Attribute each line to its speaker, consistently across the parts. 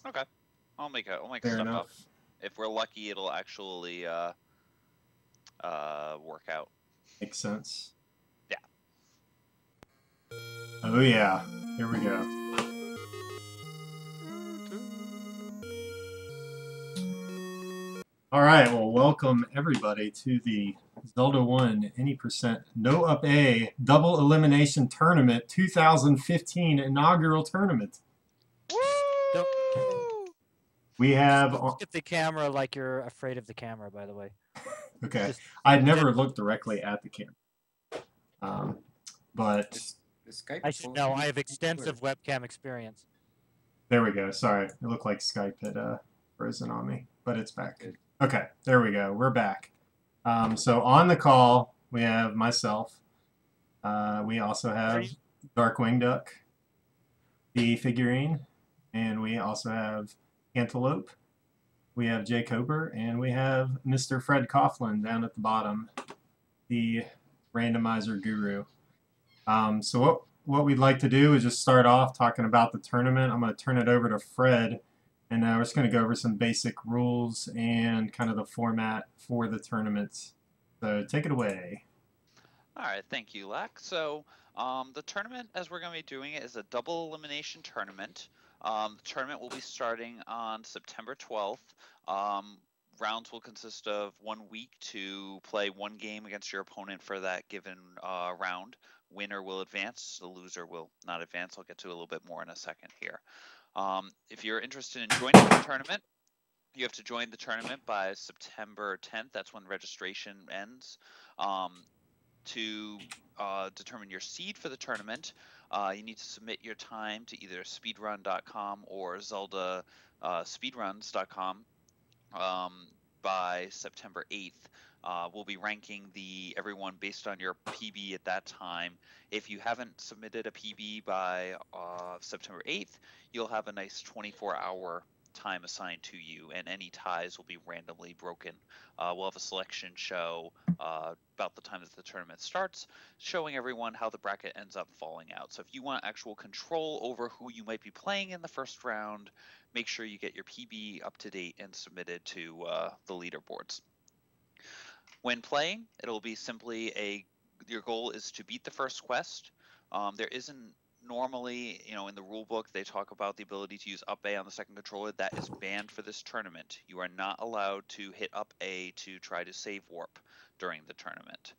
Speaker 1: Okay. I'll make a
Speaker 2: Fair
Speaker 1: step
Speaker 2: enough.
Speaker 1: up. If we're lucky, it'll actually work out.
Speaker 2: Makes sense.
Speaker 1: Yeah.
Speaker 2: Oh yeah. Here we go. All right. Well, welcome everybody to the Zelda 1 any percent no up A double elimination tournament 2015 inaugural tournament.
Speaker 3: Don't
Speaker 1: Woo!
Speaker 2: We have
Speaker 3: skip the camera like you're afraid of the camera, by the way.
Speaker 2: okay.
Speaker 3: Just
Speaker 2: I'd never looked directly at the camera, um, but
Speaker 4: The Skype
Speaker 3: I
Speaker 4: is
Speaker 3: should
Speaker 4: supposed
Speaker 3: know.
Speaker 4: to be
Speaker 3: I have extensive webcam experience.
Speaker 2: there we go. Sorry, it looked like Skype had frozen on me, but it's back.
Speaker 4: Good.
Speaker 2: Okay, there we go. We're back. So on the call we have myself. We also have Darkwing Duck, the figurine, and we also have Antelope. We have Jay Cober, and we have Mr. Fred Coughlin down at the bottom, the randomizer guru. So what we'd like to do is just start off talking about the tournament. I'm going to turn it over to Fred, and we're just going to go over some basic rules and kind of the format for the tournament. So take it away.
Speaker 1: All right, thank you, Lack. So, the tournament, as we're going to be doing it, is a double elimination tournament. The tournament will be starting on September 12th. Rounds will consist of 1 week to play one game against your opponent for that given round. Winner will advance, the loser will not advance. I'll get to a little bit more in a second here. If you're interested in joining the tournament, you have to join the tournament by September 10th. That's when registration ends. To determine your seed for the tournament, you need to submit your time to either speedrun.com or Zelda speedruns.com by September 8th. We'll be ranking everyone based on your PB at that time. If you haven't submitted a PB by September 8th, you'll have a nice 24-hour time assigned to you, and any ties will be randomly broken. We'll have a selection show about the time that the tournament starts, showing everyone how the bracket ends up falling out. So if you want actual control over who you might be playing in the first round, make sure you get your PB up to date and submitted to the leaderboards. When playing, it'll be simply your goal is to beat the first quest. There isn't normally, in the rule book, they talk about the ability to use up A on the second controller. That is banned for this tournament. You are not allowed to hit up A to try to save warp during the tournament.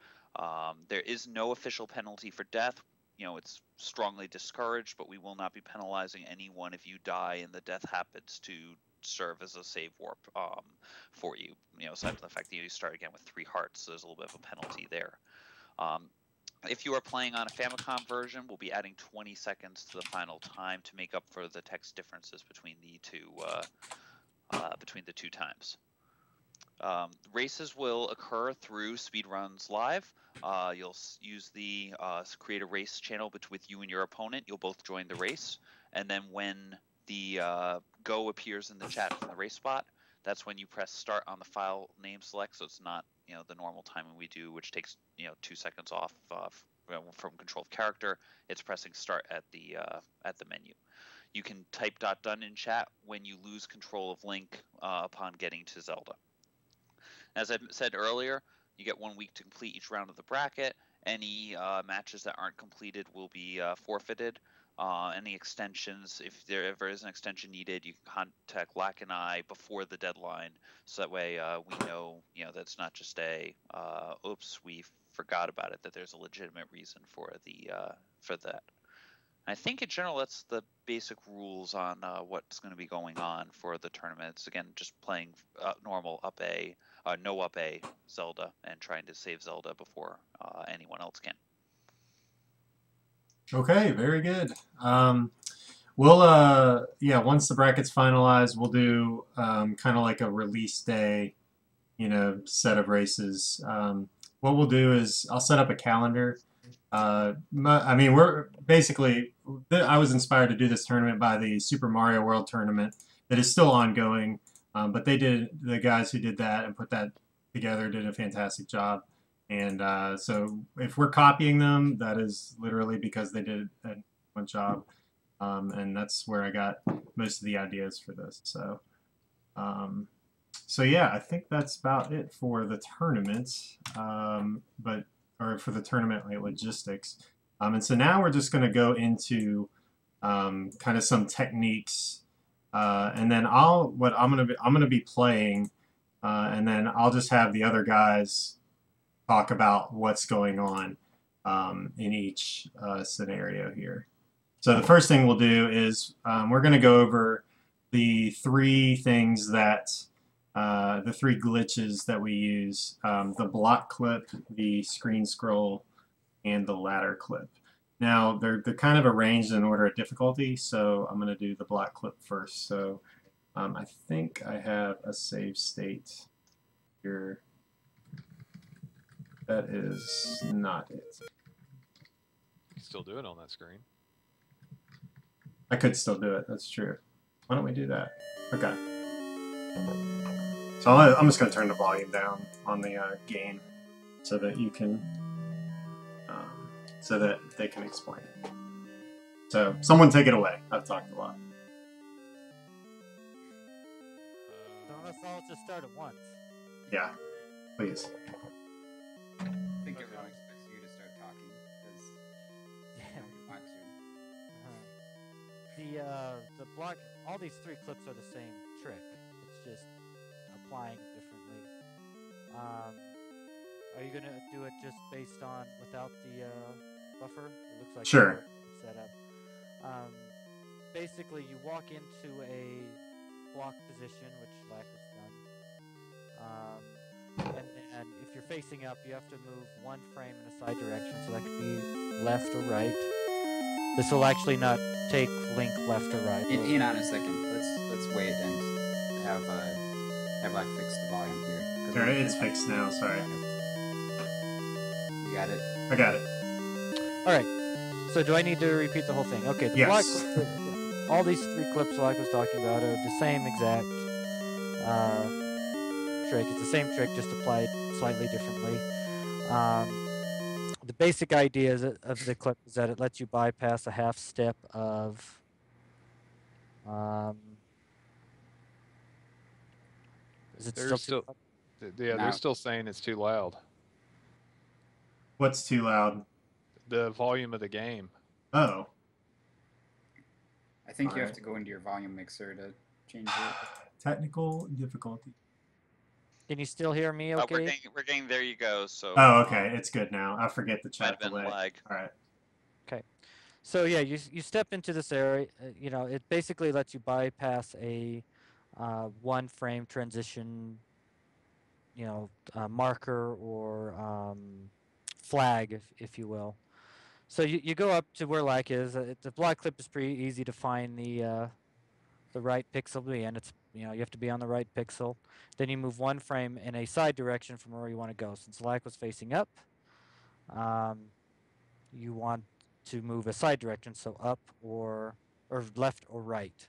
Speaker 1: There is no official penalty for death. It's strongly discouraged, but we will not be penalizing anyone if you die and the death happens to serve as a save warp for you. Aside from the fact that you start again with 3 hearts, so there's a little bit of a penalty there. If you are playing on a Famicom version, we'll be adding 20 seconds to the final time to make up for the text differences between the two times. Races will occur through Speedruns Live. You'll use the create a race channel with you and your opponent. You'll both join the race, and then when the go appears in the chat from the race spot, that's when you press start on the file name select. So it's not the normal timing we do, which takes 2 seconds off from control of character. It's pressing start at the menu. You can type .done in chat when you lose control of Link upon getting to Zelda. As I said earlier, you get 1 week to complete each round of the bracket. Any matches that aren't completed will be forfeited. Any extensions, if there ever is an extension needed, you can contact Lack and I before the deadline, so that way we know, that's not just oops, we forgot about it, that there's a legitimate reason for that. I think in general that's the basic rules on what's going to be going on for the tournament. It's again just playing normal up A, no up A Zelda, and trying to save Zelda before anyone else can.
Speaker 2: Okay, very good. Once the bracket's finalized, we'll do kind of like a release day, set of races. What we'll do is I'll set up a calendar. We're basically, I was inspired to do this tournament by the Super Mario World tournament that is still ongoing, but the guys who did that and put that together did a fantastic job. And so if we're copying them, that is literally because they did a good job. and that's where I got most of the ideas for this. So, so yeah, I think that's about it for the tournament, or for the tournament like logistics. And so now we're just going to go into kind of some techniques, and then I'm gonna be playing, and then I'll just have the other guys talk about what's going on in each scenario here. So the first thing we'll do is we're going to go over the three things that the three glitches that we use: the block clip, the screen scroll, and the ladder clip. Now they're kind of arranged in order of difficulty, so I'm going to do the block clip first. So I think I have a save state here. That is not it.
Speaker 4: You can still do it on that screen.
Speaker 2: I could still do it. That's true. Why don't we do that? Okay. So I'm just going to turn the volume down on the game so that you can, so that they can explain it. So someone take it away. I've talked a lot.
Speaker 3: Don't us all just start at once.
Speaker 2: Yeah, please.
Speaker 5: I think everyone expects you to start talking because you want to.
Speaker 3: The block, all these three clips are the same trick. It's just applying it differently. Are you gonna do it just based on without the buffer? It looks like
Speaker 2: Sure.
Speaker 3: Set up. Basically, you walk into a block position, which Lack has done. And then if you're facing up, you have to move one frame in a side direction, so that could be left or right. This will actually not take Link left or right.
Speaker 5: Hang on a second. Let's wait and have Lack fix the volume here.
Speaker 2: Alright, it's fixed now. Sorry.
Speaker 5: You got it.
Speaker 2: I got it.
Speaker 3: All right. So do I need to repeat the whole thing? Okay. The block
Speaker 2: Yes.
Speaker 3: all these three clips like I was talking about are the same exact trick. It's the same trick, just applied slightly differently. The basic idea of the clip is that it lets you bypass a half step of is it
Speaker 4: They're
Speaker 3: still
Speaker 4: yeah,
Speaker 5: No.
Speaker 4: they're still saying it's too loud.
Speaker 2: What's too loud?
Speaker 4: The volume of the game.
Speaker 2: Oh.
Speaker 5: I think you have
Speaker 2: Alright.
Speaker 5: to go into your volume mixer to change it.
Speaker 2: Technical difficulty.
Speaker 3: Can you still hear me okay?
Speaker 1: We're getting there. You go. So.
Speaker 2: Oh, okay. It's good now. I forget the
Speaker 1: Might
Speaker 2: chat
Speaker 1: have been
Speaker 2: delay.
Speaker 1: lag.
Speaker 2: All right.
Speaker 3: So yeah, you step into this area. You know, it basically lets you bypass a one frame transition. You know, marker or flag, if you will. So you go up to where Lack is. The block clip is pretty easy to find the right pixel to be in. It's you have to be on the right pixel. Then you move one frame in a side direction from where you want to go. Since Lack was facing up, you want to move a side direction, so up or left or right.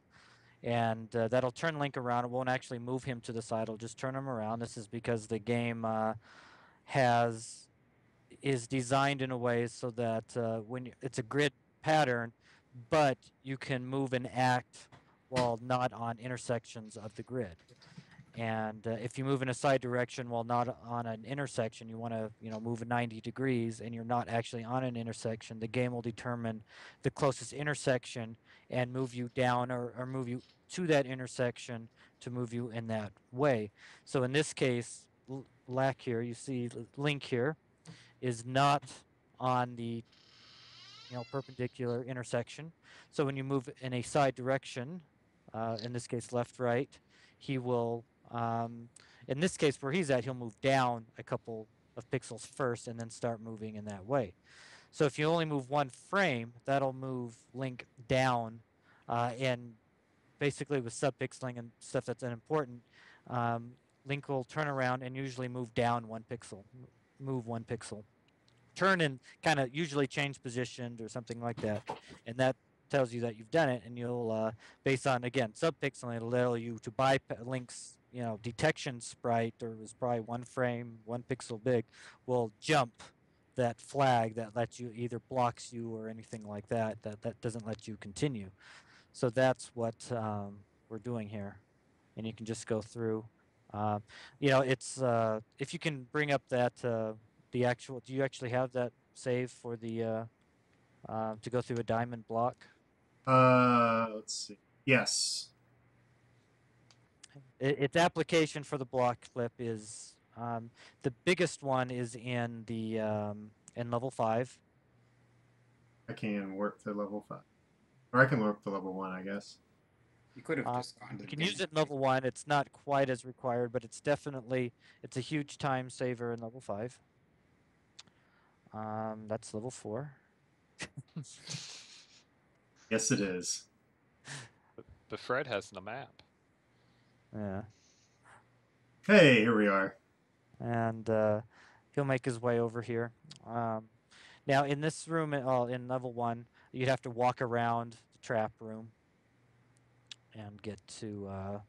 Speaker 3: And that'll turn Link around. It won't actually move him to the side. It'll just turn him around. This is because the game is designed in a way so that it's a grid pattern, but you can move and act while not on intersections of the grid. And if you move in a side direction while not on an intersection, you want to move 90 degrees, and you're not actually on an intersection, the game will determine the closest intersection and move you down or move you to that intersection to move you in that way. So in this case, Lack here, you see Link here is not on the perpendicular intersection. So when you move in a side direction, in this case left right, he will in this case where he's at, he'll move down a couple of pixels first and then start moving in that way. So if you only move one frame, that'll move Link down, and basically with subpixeling and stuff that's unimportant, Link will turn around and usually move down one pixel, turn and kind of usually change position or something like that, and that tells you that you've done it. And you'll based on again subpixeling, it'll allow you to bypass Link's detection sprite, or is probably one frame, one pixel big, will jump that flag that lets you either blocks you or anything like that. That doesn't let you continue. So that's what we're doing here, and you can just go through. Um, it's if you can bring up that the actual. Do you actually have that save for the to go through a diamond block?
Speaker 2: Let's see. Yes.
Speaker 3: Its application for the block flip is the biggest one is in level 5.
Speaker 2: I can work to level 5. Or I can work to level 1, I guess.
Speaker 5: You could have just gone to
Speaker 3: You
Speaker 5: the
Speaker 3: can use it in
Speaker 5: demonstration.
Speaker 3: level 1. It's not quite as required, but it's a huge time saver in level 5. That's level 4.
Speaker 2: Yes, it is.
Speaker 4: But Fred has the map.
Speaker 3: Yeah.
Speaker 2: Hey, here we are.
Speaker 3: And he'll make his way over here. Now, in this room, in level 1, you'd have to walk around the trap room and get to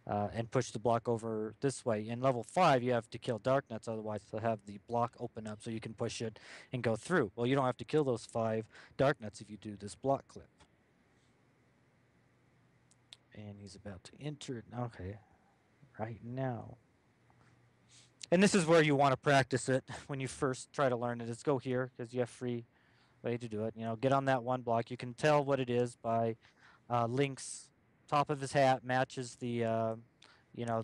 Speaker 3: and push the block over this way. In level 5, you have to kill dark nuts, otherwise they'll have the block open up so you can push it and go through. Well, you don't have to kill those 5 dark nuts if you do this block clip. And he's about to enter it. Okay, right now. And this is where you want to practice it when you first try to learn it. Is go here because you have free way to do it. Get on that one block. You can tell what it is by Link's top of his hat matches the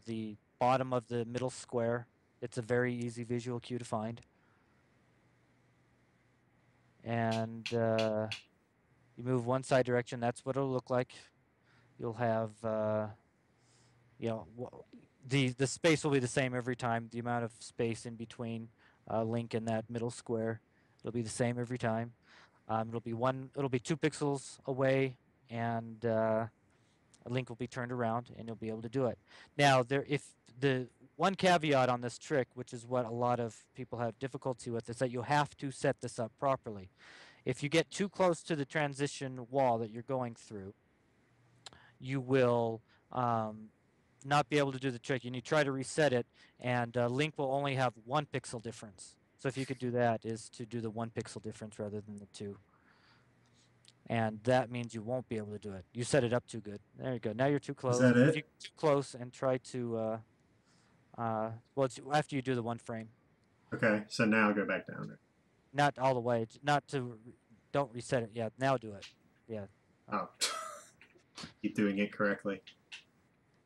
Speaker 3: the bottom of the middle square. It's a very easy visual cue to find. And you move one side direction. That's what it'll look like. You'll have the space will be the same every time. The amount of space in between Link and that middle square, it'll be the same every time. It'll be 2 pixels away, and Link will be turned around, and you'll be able to do it. Now, if the one caveat on this trick, which is what a lot of people have difficulty with, is that you have to set this up properly. If you get too close to the transition wall that you're going through, you will not be able to do the trick. And you try to reset it, and Link will only have 1 pixel difference. So if you could do that, is to do the 1 pixel difference rather than the 2. And that means you won't be able to do it. You set it up too good. There you go. Now you're too close.
Speaker 2: Is that
Speaker 3: If
Speaker 2: it?
Speaker 3: you're too close and try to, well, it's after you do the 1 frame.
Speaker 2: Okay, so now go back down there.
Speaker 3: Not all the way. Don't reset it. Yeah, now do it. Yeah.
Speaker 2: Oh. Keep doing it correctly.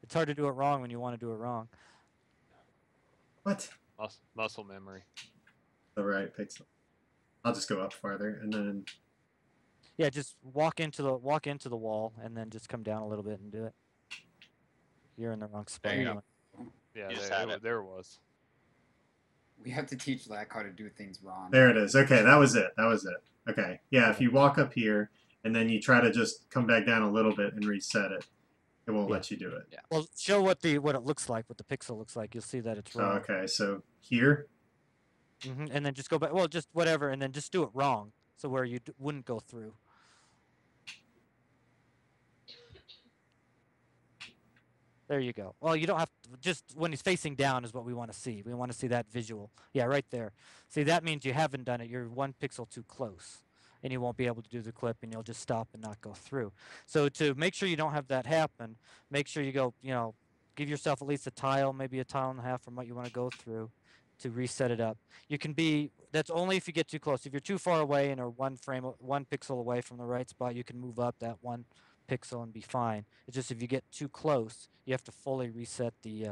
Speaker 3: It's hard to do it wrong when you want to do it wrong.
Speaker 2: What?
Speaker 4: Muscle memory.
Speaker 2: The right pixel. I'll just go up farther and then.
Speaker 3: Yeah, just walk into the wall and then just come down a little bit and do it. You're in the wrong spot.
Speaker 5: There you
Speaker 3: anyway.
Speaker 5: go.
Speaker 4: Yeah,
Speaker 1: You just had it.
Speaker 4: there it was.
Speaker 5: We have to teach Lack how to do things wrong.
Speaker 2: There it is. Okay, that was it. Okay. Yeah, if you walk up here and then you try to just come back down a little bit and reset it, it won't let you do it.
Speaker 1: Yeah.
Speaker 3: Well, show what it looks like, what the pixel looks like. You'll see that it's
Speaker 2: Oh,
Speaker 3: wrong.
Speaker 2: okay, so here.
Speaker 3: And then just go back. Well, just whatever, and then just do it wrong, so where you wouldn't go through. There you go. Well, you don't have to, just when he's facing down is what we want to see. We want to see that visual. Yeah, right there. See, that means you haven't done it. You're 1 pixel too close, and you won't be able to do the clip, and you'll just stop and not go through. So to make sure you don't have that happen, make sure you go, give yourself at least a tile, maybe a tile and a half from what you want to go through to reset it up. That's only if you get too close. If you're too far away and are 1 pixel away from the right spot, you can move up that 1 pixel and be fine. It's just if you get too close, you have to fully reset the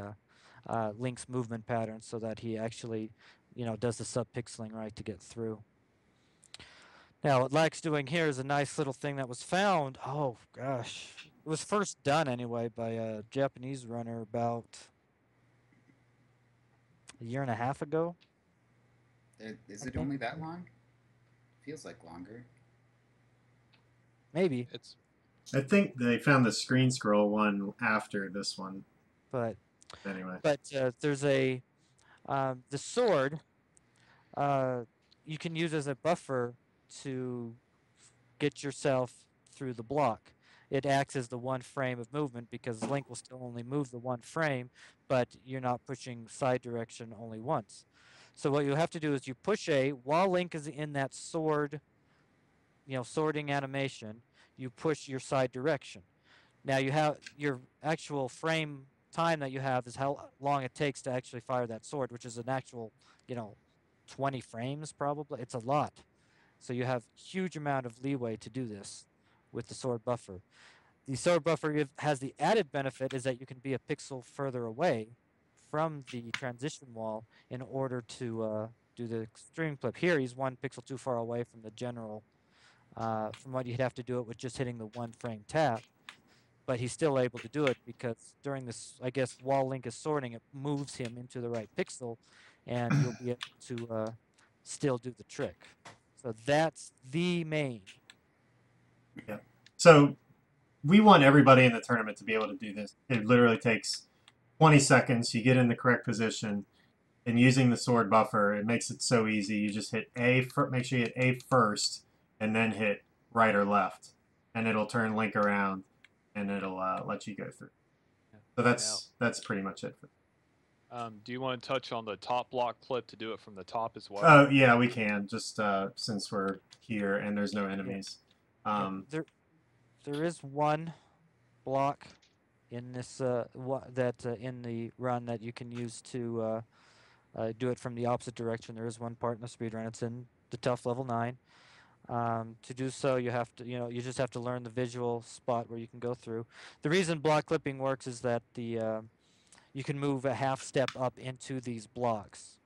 Speaker 3: Link's movement pattern so that he actually, does the subpixeling right to get through. Now, what Lack's doing here is a nice little thing that was found. Oh gosh, it was first done anyway by a Japanese runner about a year and a half ago.
Speaker 5: Is it only that long? Feels like longer.
Speaker 3: Maybe.
Speaker 2: I think they found the screen scroll one after this one.
Speaker 3: But
Speaker 2: anyway.
Speaker 3: But there's the sword you can use as a buffer to get yourself through the block. It acts as the 1 frame of movement because Link will still only move the 1 frame, but you're not pushing side direction only once. So what you have to do is you push A while Link is in that sword, sorting animation. You push your side direction. Now you have your actual frame time that you have is how long it takes to actually fire that sword, which is an actual, 20 frames probably. It's a lot. So you have huge amount of leeway to do this with the sword buffer. The sword buffer has the added benefit is that you can be a pixel further away from the transition wall in order to do the extreme clip. Here he's 1 pixel too far away from the general, from what you'd have to do it with just hitting the 1 frame tap. But he's still able to do it because during this, I guess, while Link is sorting, it moves him into the right pixel, and you'll be able to still do the trick. So that's the main.
Speaker 2: Yeah. So we want everybody in the tournament to be able to do this. It literally takes 20 seconds. You get in the correct position, and using the sword buffer, it makes it so easy. You just hit A, make sure you hit A first, and then hit right or left, and it'll turn Link around, and it'll let you go through. So that's pretty much it.
Speaker 4: Do you want to touch on the top block clip to do it from the top as well?
Speaker 2: Oh yeah, we can. Just since we're here and there's no enemies.
Speaker 3: There is one block in this in the run that you can use to do it from the opposite direction. There is one part in the speed run. It's in the tough level 9. To do so, you have to, you just have to learn the visual spot where you can go through. The reason block clipping works is that you can move a half step up into these blocks,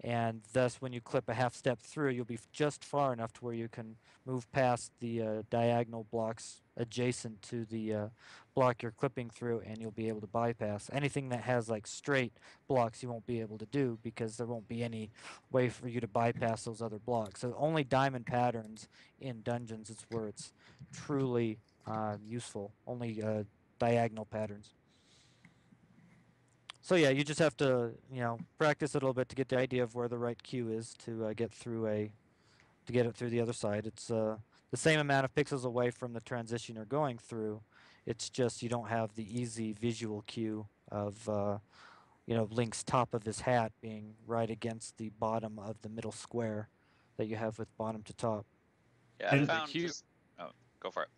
Speaker 3: and thus when you clip a half step through, you'll be just far enough to where you can move past the diagonal blocks adjacent to the block you're clipping through, and you'll be able to bypass anything that has like straight blocks. You won't be able to do because there won't be any way for you to bypass those other blocks. So only diamond patterns in dungeons is where it's truly useful. Only diagonal patterns. So yeah, you just have to, practice a little bit to get the idea of where the right cue is to get it through the other side. It's the same amount of pixels away from the transition you're going through. It's just you don't have the easy visual cue of Link's top of his hat being right against the bottom of the middle square that you have with bottom to top.
Speaker 1: Yeah, I found just... Oh, go for it.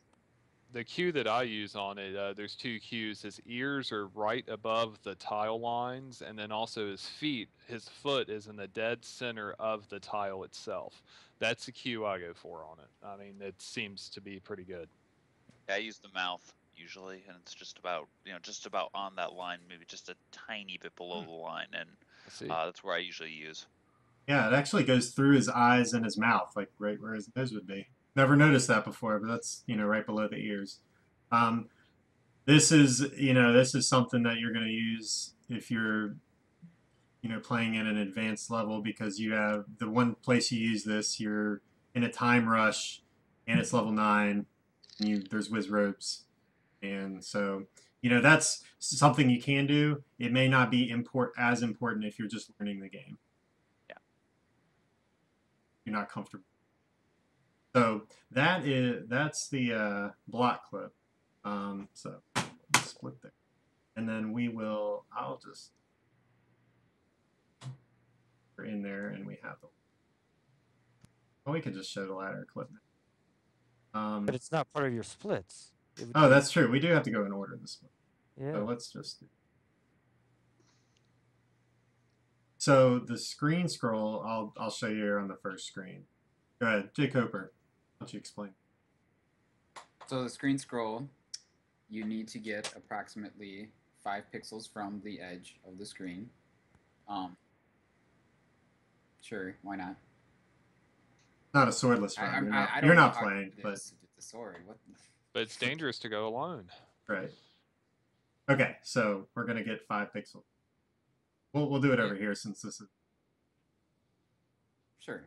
Speaker 4: The cue that I use on it, there's 2 cues. His ears are right above the tile lines, and then also his foot is in the dead center of the tile itself. That's the cue I go for on it. I mean, it seems to be pretty good.
Speaker 1: Yeah, I use the mouth usually, and it's just about on that line, maybe just a tiny bit below the line, and that's where I usually use.
Speaker 2: Yeah, it actually goes through his eyes and his mouth, like right where his nose would be. Never noticed that before, but that's right below the ears. This is something that you're going to use if you're playing in an advanced level, because you have the one place you use this, you're in a time rush, and it's level 9, and there's whiz ropes, and so that's something you can do. It may not be as important if you're just learning the game.
Speaker 1: Yeah,
Speaker 2: you're not comfortable. So that's the block clip. So split there, and then I'll just we're in there, and we have the. Well, we could just show the ladder clip now.
Speaker 3: But it's not part of your splits.
Speaker 2: Oh, that's true. We do have to go in order this split.
Speaker 3: Yeah.
Speaker 2: So let's just. So the screen scroll, I'll show you here on the first screen. Go ahead, Jay Coper. Why don't you explain?
Speaker 5: So the screen scroll, you need to get approximately 5 pixels from the edge of the screen. Sure, why not?
Speaker 2: Not a swordless run.
Speaker 5: I
Speaker 2: you're not playing, but
Speaker 5: the sword. What?
Speaker 4: But it's dangerous to go alone.
Speaker 2: Right. Okay, so we're gonna get 5 pixels. We'll do it over here since this is.
Speaker 5: Sure.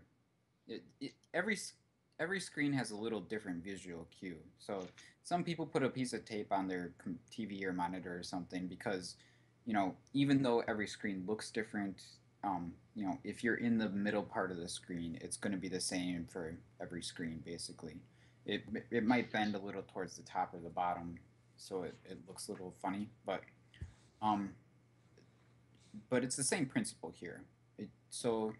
Speaker 5: Every screen has a little different visual cue. So some people put a piece of tape on their TV or monitor or something because, even though every screen looks different, if you're in the middle part of the screen, it's going to be the same for every screen, basically. It might bend a little towards the top or the bottom, so it looks a little funny, but it's the same principle here. So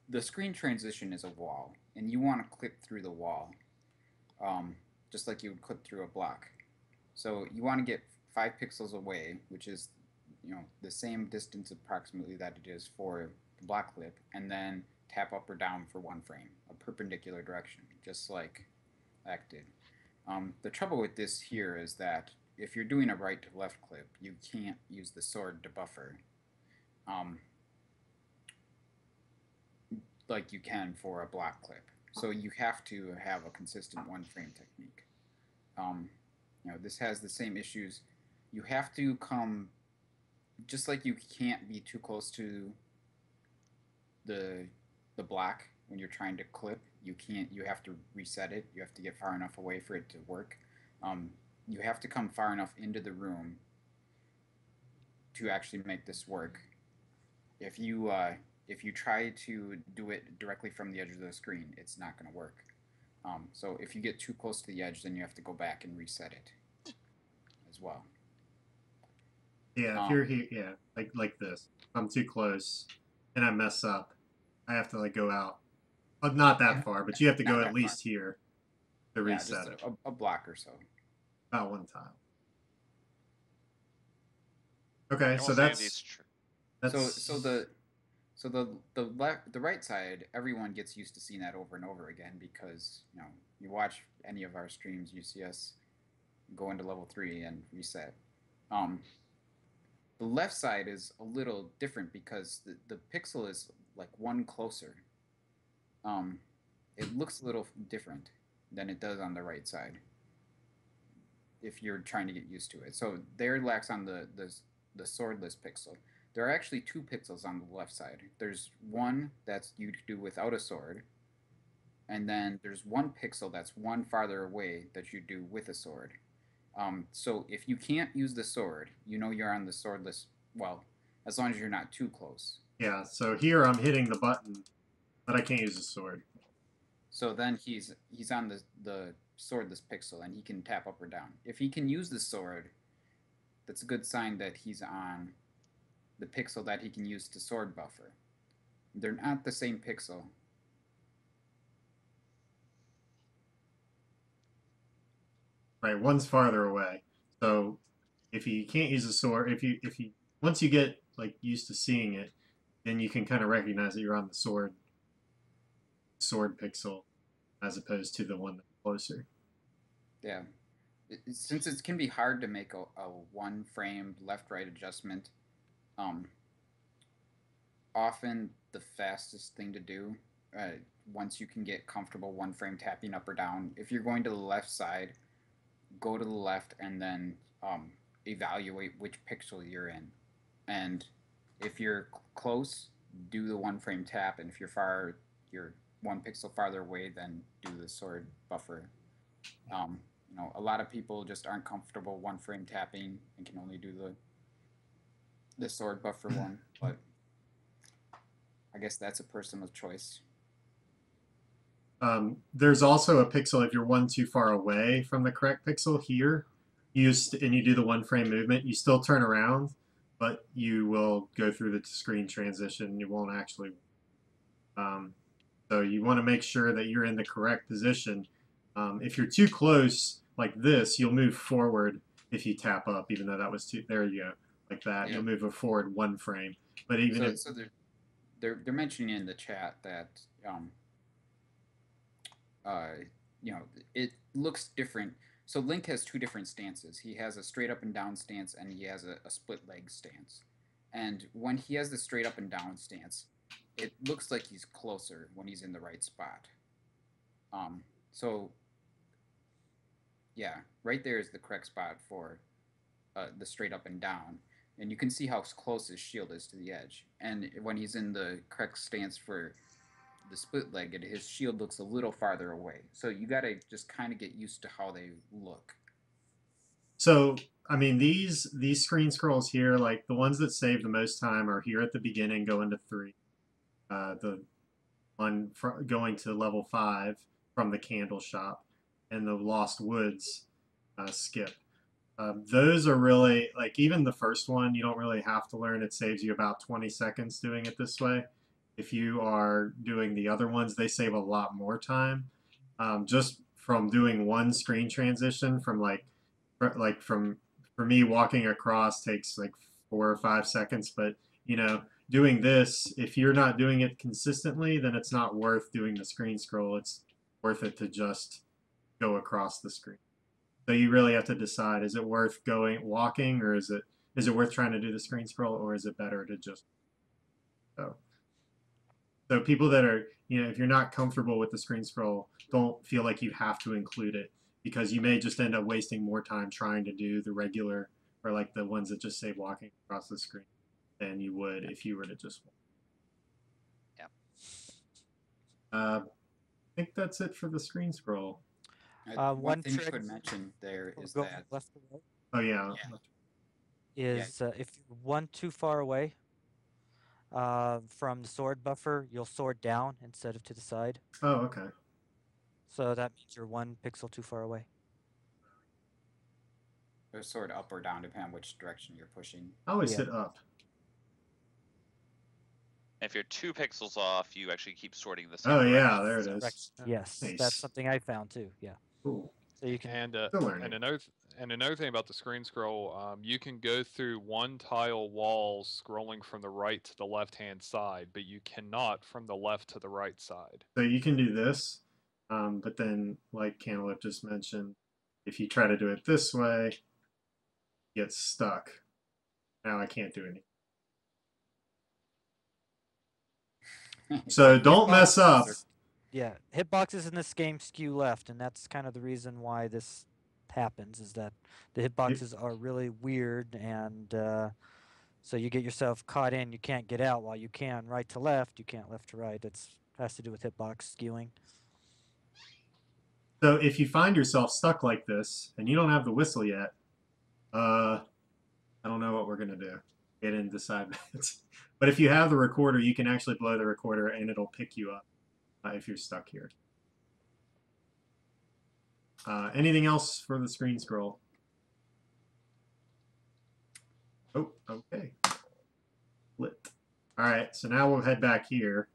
Speaker 5: the screen transition is a wall, and you want to clip through the wall, just like you would clip through a block. So you want to get 5 pixels away, which is the same distance approximately that it is for the block clip, and then tap up or down for 1 frame, a perpendicular direction, just like Act did. The trouble with this here is that if you're doing a right to left clip, you can't use the sword to buffer, like you can for a block clip. So you have to have a consistent 1 frame technique. This has the same issues. You have to come, just like you can't be too close to the block when you're trying to clip. You have to reset it. You have to get far enough away for it to work. You have to come far enough into the room to actually make this work. If you try to do it directly from the edge of the screen, it's not going to work. So if you get too close to the edge, then you have to go back and reset it as well.
Speaker 2: Yeah, if you're here, yeah, like this. If I'm too close and I mess up, I have to like go out. Not that far, but you have to go at least here to reset it.
Speaker 5: A block or so.
Speaker 2: About 1 tile. Okay, so that's
Speaker 5: so the right side, everyone gets used to seeing that over and over again because you watch any of our streams, you see us go into level 3 and reset. The left side is a little different because the pixel is like 1 closer. It looks a little different than it does on the right side if you're trying to get used to it. So there lacks on the swordless pixel. There are actually 2 pixels on the left side. There's one that's you do without a sword, and then there's 1 pixel that's 1 farther away that you do with a sword. So if you can't use the sword, you're on the swordless, well, as long as you're not too close.
Speaker 2: Yeah, so here I'm hitting the button, but I can't use the sword.
Speaker 5: So then he's on the swordless pixel, and he can tap up or down. If he can use the sword, that's a good sign that he's on the pixel that he can use to sword buffer. They're not the same pixel.
Speaker 2: Right, one's farther away. So if you can't use the sword, if you once you get like used to seeing it, then you can kind of recognize that you're on the sword pixel as opposed to the one that's closer.
Speaker 5: Yeah. Since it can be hard to make a 1 frame left-right adjustment, often the fastest thing to do, once you can get comfortable 1 frame tapping up or down, if you're going to the left side, go to the left and then evaluate which pixel you're in. And if you're close, do the 1 frame tap, and if you're 1 pixel farther away, then do the sword buffer. A lot of people just aren't comfortable 1 frame tapping and can only do the sword buffer one, but I guess that's a personal choice.
Speaker 2: There's also a pixel if you're 1 too far away from the correct pixel here, and you do the 1 frame movement, you still turn around, but you will go through the screen transition. You won't actually. So you want to make sure that you're in the correct position. If you're too close like this, you'll move forward if you tap up, even though that was too. There you go, like that. Yeah. You'll move forward 1 frame. But even
Speaker 5: so they're mentioning in the chat that it looks different. So Link has 2 different stances. He has a straight up and down stance, and he has a split leg stance. And when he has the straight up and down stance, it looks like he's closer when he's in the right spot. So yeah, right there is the correct spot for the straight up and down. And you can see how close his shield is to the edge. And when he's in the correct stance for the split-legged, his shield looks a little farther away. So you got to just kind of get used to how they look.
Speaker 2: So, I mean, these screen scrolls here, like the ones that save the most time are here at the beginning, go into 3. The one going to level 5 from the candle shop, and the Lost Woods skip. Those are really, like, even the first one, you don't really have to learn. It saves you about 20 seconds doing it this way. if you are doing the other ones, they save a lot more time. Just from doing one screen transition from from for me walking across takes like 4 or 5 seconds, but doing this, if you're not doing it consistently, then it's not worth doing the screen scroll. It's worth it to just go across the screen. So you really have to decide: is it worth walking, or is it worth trying to do the screen scroll, or is it better to just go? So people that are, if you're not comfortable with the screen scroll, don't feel like you have to include it, because you may just end up wasting more time trying to do the regular, or like the ones that just say walking across the screen, than you would if you were to just walk. I think that's it for the screen scroll.
Speaker 5: One thing we should mention there is that
Speaker 3: left to right
Speaker 2: Oh yeah.
Speaker 3: is if you're one too far away from the sword buffer, you'll sword down instead of to the side.
Speaker 2: Oh, okay.
Speaker 3: So that means you're 1 pixel too far away.
Speaker 5: Or sword up or down, depending on which direction you're pushing.
Speaker 2: I always hit up.
Speaker 1: If you're 2 pixels off, you actually keep sorting the same
Speaker 2: Oh
Speaker 1: direction.
Speaker 2: yeah, there it is.
Speaker 3: Yes,
Speaker 2: Nice.
Speaker 3: That's something I found too. Yeah.
Speaker 2: Cool.
Speaker 3: So you can.
Speaker 4: And another thing about the screen scroll, you can go through one tile wall scrolling from the right to the left-hand side, but you cannot from the left to the right side.
Speaker 2: So you can do this, but then, like Cantaloupe just mentioned, if you try to do it this way, you get stuck. Now I can't do anything. So don't mess up.
Speaker 3: Yeah, hitboxes in this game skew left, and that's kind of the reason why this happens, is that the hitboxes are really weird, and so you get yourself caught in. You can't get out while you can right to left. You can't left to right. It has to do with hitbox skewing.
Speaker 2: So if you find yourself stuck like this, and you don't have the whistle yet, I don't know what we're going to do. Get in, decide that. But if you have the recorder, you can actually blow the recorder, and it'll pick you up if you're stuck here. Anything else for the screen scroll? Oh, okay. Lit. All right, so now we'll head back here,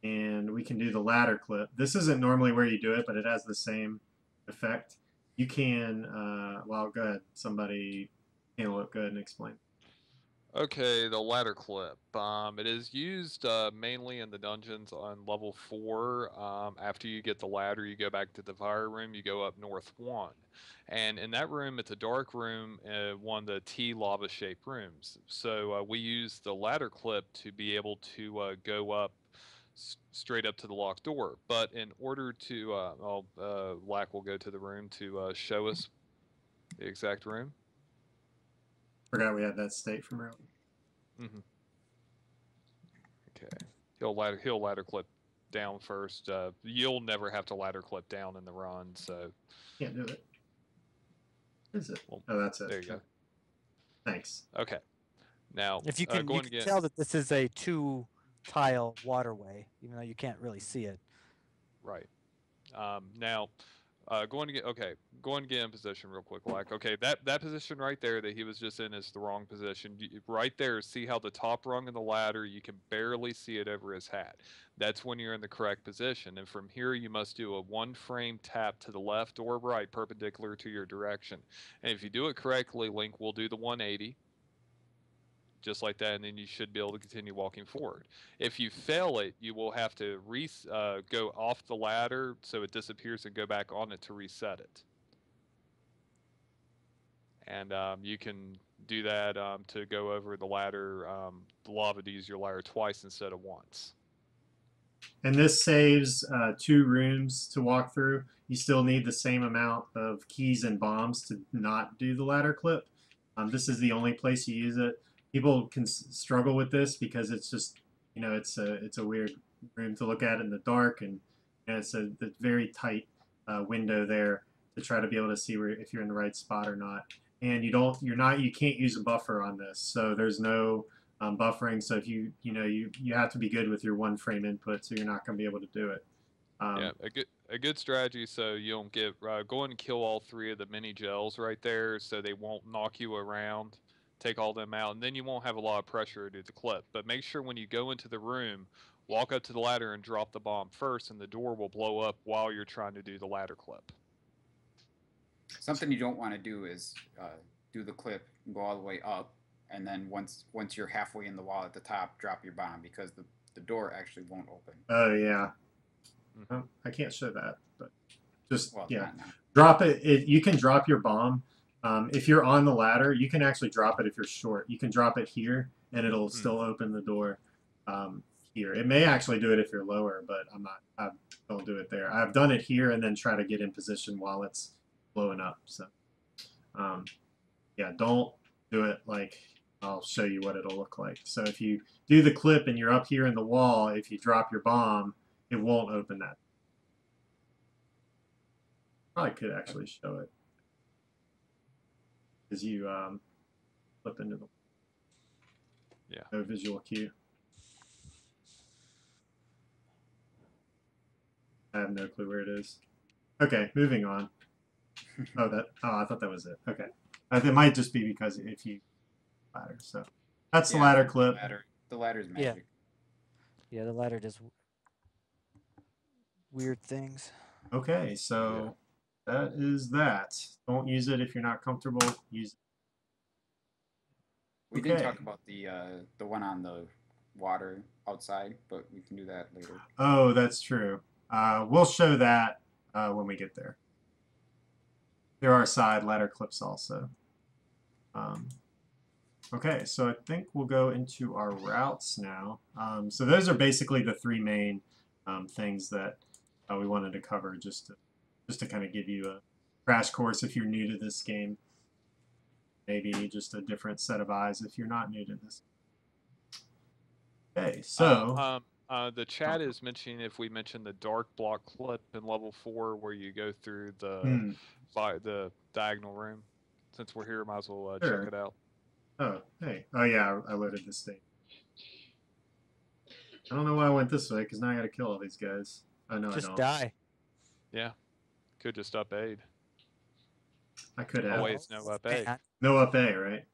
Speaker 2: and we can do the ladder clip. This isn't normally where you do it, but it has the same effect. You can, well, go ahead. Somebody, go ahead and explain.
Speaker 4: Okay, the ladder clip. It is used mainly in the dungeons on level 4. After you get the ladder, you go back to the fire room, you go up north 1. And in that room, it's a dark room, one of the T lava-shaped rooms. So we use the ladder clip to be able to go up straight up to the locked door. But in order to, Lack will go to the room to show us the exact room.
Speaker 2: Forgot we had that state from earlier.
Speaker 4: Mm-hmm. Okay. He'll ladder clip down first. You'll never have to ladder clip down in the run, so.
Speaker 2: Can't do it. Is it? Well, oh, that's it.
Speaker 4: There you go.
Speaker 2: Thanks.
Speaker 4: Okay. Now,
Speaker 3: if you can, tell that this is a 2-tile waterway, even though you can't really see it.
Speaker 4: Right. Now. Going to get in position real quick, like, okay, that position right there that he was just in is the wrong position. Right there, see how the top rung of the ladder, you can barely see it over his hat. That's when you're in the correct position. And from here, you must do a 1-frame tap to the left or right, perpendicular to your direction. And if you do it correctly, Link will do the 180. Just like that, and then you should be able to continue walking forward. If you fail it, you will have to go off the ladder so it disappears and go back on it to reset it. And you can do that to go over the ladder, the lava, to use your ladder twice instead of once.
Speaker 2: And this saves 2 rooms to walk through. You still need the same amount of keys and bombs to not do the ladder clip. This is the only place you use it. People can struggle with this because it's just, it's a weird room to look at in the dark, and it's a very tight window there to try to be able to see if you're in the right spot or not. And you can't use a buffer on this, so there's no buffering. So if you have to be good with your 1-frame input, so you're not going to be able to do it.
Speaker 4: Yeah, a good strategy, so you don't get go and kill all 3 of the mini gels right there, so they won't knock you around. Take all them out, and then you won't have a lot of pressure to do the clip. But make sure when you go into the room, Walk up to the ladder and drop the bomb first, and the door will blow up while you're trying to do the ladder clip.
Speaker 5: Something you don't want to do is do the clip and go all the way up, and then once you're halfway in the wall at the top, drop your bomb, because the door actually won't open.
Speaker 2: Oh yeah. I can't show that, but just
Speaker 5: Well,
Speaker 2: yeah,
Speaker 5: not now.
Speaker 2: drop it. You can drop your bomb. If you're on the ladder, you can actually drop it if you're short. You can drop it here, and it'll still open the door here. It may actually do it if you're lower, but I don't do it there. I've done it here and then try to get in position while it's blowing up. So yeah, don't do it like I'll show you what it'll look like. So if you do the clip and you're up here in the wall, if you drop your bomb, it won't open that. Probably could actually show it. As you flip into the no visual cue. I have no clue where it is. Okay, moving on. I thought that was it. Okay. It might just be because if you ladder. So that's the ladder clip.
Speaker 5: The ladder's magic.
Speaker 3: Yeah, the ladder does weird things.
Speaker 2: Okay, so that is that. Don't use it if you're not comfortable. Use it.
Speaker 5: We didn't talk about the one on the water outside, but we can do that later.
Speaker 2: Oh, that's true. We'll show that when we get there. There are side ladder clips also. Okay, so I think we'll go into our routes now. So those are basically the three main things that we wanted to cover, just to kind of give you a crash course if you're new to this game. Maybe just a different set of eyes if you're not new to this. Okay, so
Speaker 4: the chat is mentioning if we mention the dark block clip in level 4 where you go through the diagonal room. Since we're here, might as well check it out.
Speaker 2: Oh, hey. Oh yeah, I loaded this thing. I don't know why I went this way, because now I gotta kill all these guys. Oh no,
Speaker 3: just
Speaker 2: I don't.
Speaker 3: Die.
Speaker 4: Yeah. Could just up aid.
Speaker 2: I could have.
Speaker 4: Oh wait, it's no up A.
Speaker 2: No up A, right?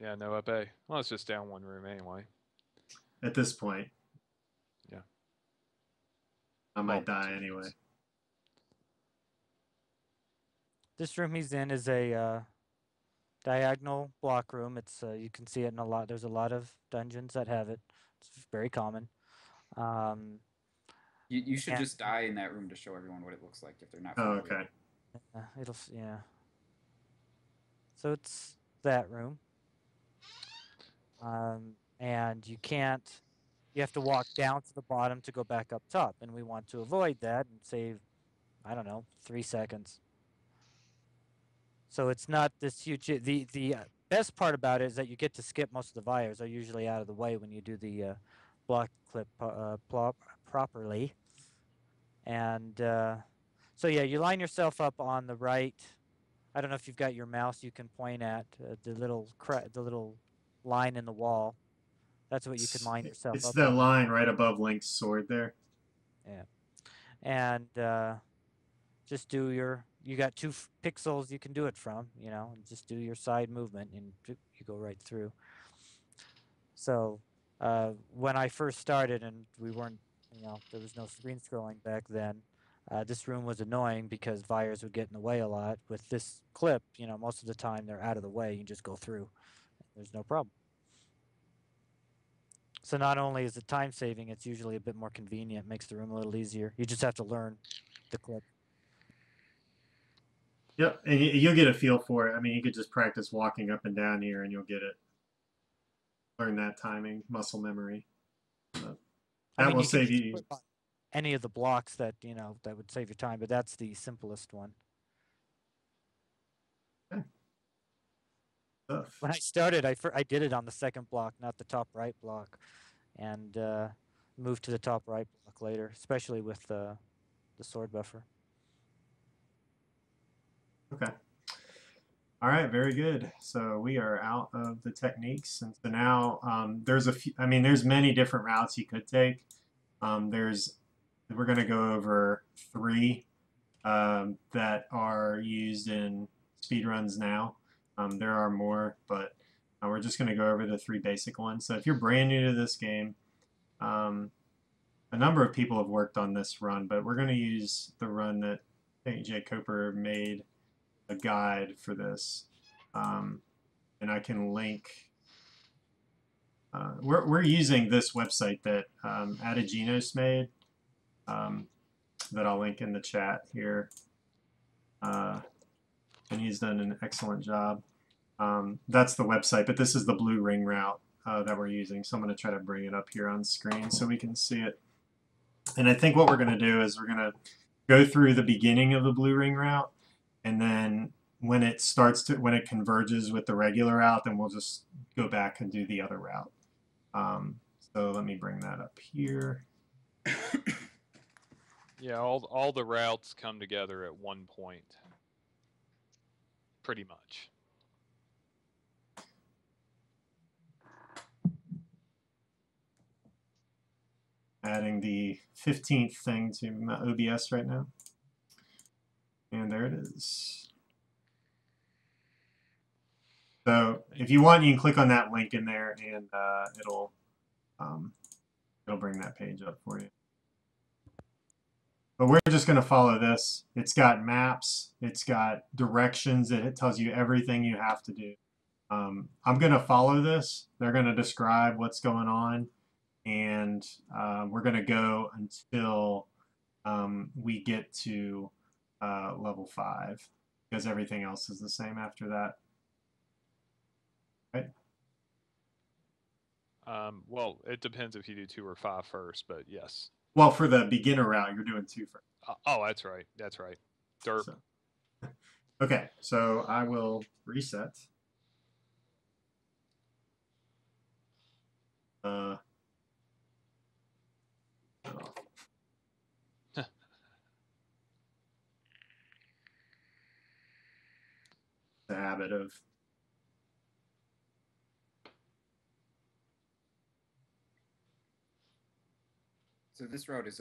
Speaker 4: Yeah, no up A. Well, it's just down one room anyway.
Speaker 2: At this point.
Speaker 4: Yeah.
Speaker 2: I might die anyway.
Speaker 3: This room he's in is a diagonal block room. It's you can see it in a lot. There's a lot of dungeons that have it. It's very common.
Speaker 5: You should just die in that room to show everyone what it looks like if they're not.
Speaker 2: Oh, okay.
Speaker 3: Yeah. So it's that room. And you have to walk down to the bottom to go back up top, and we want to avoid that and save, I don't know, 3 seconds. So it's not this huge. The best part about it is that you get to skip most of the vires. They're usually out of the way when you do the block clip properly. And so yeah, you line yourself up on the right. I don't know if you've got your mouse. You can point at the little line in the wall. That's what you can line yourself up.
Speaker 2: It's that line right above Link's sword there.
Speaker 3: Yeah, and just do your. You got 2 pixels you can do it from, and just do your side movement, and you go right through. So when I first started, and we weren't, there was no screen scrolling back then. This room was annoying because vires would get in the way a lot. With this clip, most of the time they're out of the way. You just go through. There's no problem. So not only is it time saving, it's usually a bit more convenient. Makes the room a little easier. You just have to learn the clip.
Speaker 2: Yep, and you'll get a feel for it. I mean, you could just practice walking up and down here, and you'll get it. Learn that timing, muscle memory. That will save you.
Speaker 3: Any of the blocks that that would save your time, but that's the simplest one.
Speaker 2: Okay.
Speaker 3: When I started, I did it on the second block, not the top right block, and moved to the top right block later, especially with the sword buffer.
Speaker 2: Okay. All right, very good. So we are out of the techniques, and so now there's a few. I mean, there's many different routes you could take. We're going to go over 3 that are used in speedruns now. There are more, but we're just going to go over the 3 basic ones. So if you're brand new to this game, a number of people have worked on this run, but we're going to use the run that J. Coper made a guide for this, and I can link. We're using this website that Adiginos made, that I'll link in the chat here, and he's done an excellent job. That's the website, but this is the blue ring route that we're using. So I'm going to try to bring it up here on screen so we can see it. And I think what we're going to do is we're going to go through the beginning of the blue ring route, and then when it converges with the regular route, then we'll just go back and do the other route. So let me bring that up here.
Speaker 4: Yeah, all the routes come together at one point, pretty much.
Speaker 2: Adding the 15th thing to my OBS right now. And there it is. So if you want, you can click on that link in there, and it'll bring that page up for you. But we're just going to follow this. It's got maps. It's got directions. It tells you everything you have to do. I'm going to follow this. They're going to describe what's going on, and we're going to go until we get to level 5, because everything else is the same after that. Right?
Speaker 4: Well, it depends if you do 2 or 5 first, but yes.
Speaker 2: Well, for the beginner route, you're doing 2 first.
Speaker 4: Oh, that's right. That's right. Derp.
Speaker 2: So, okay, so I will reset. The habit of
Speaker 5: So this route is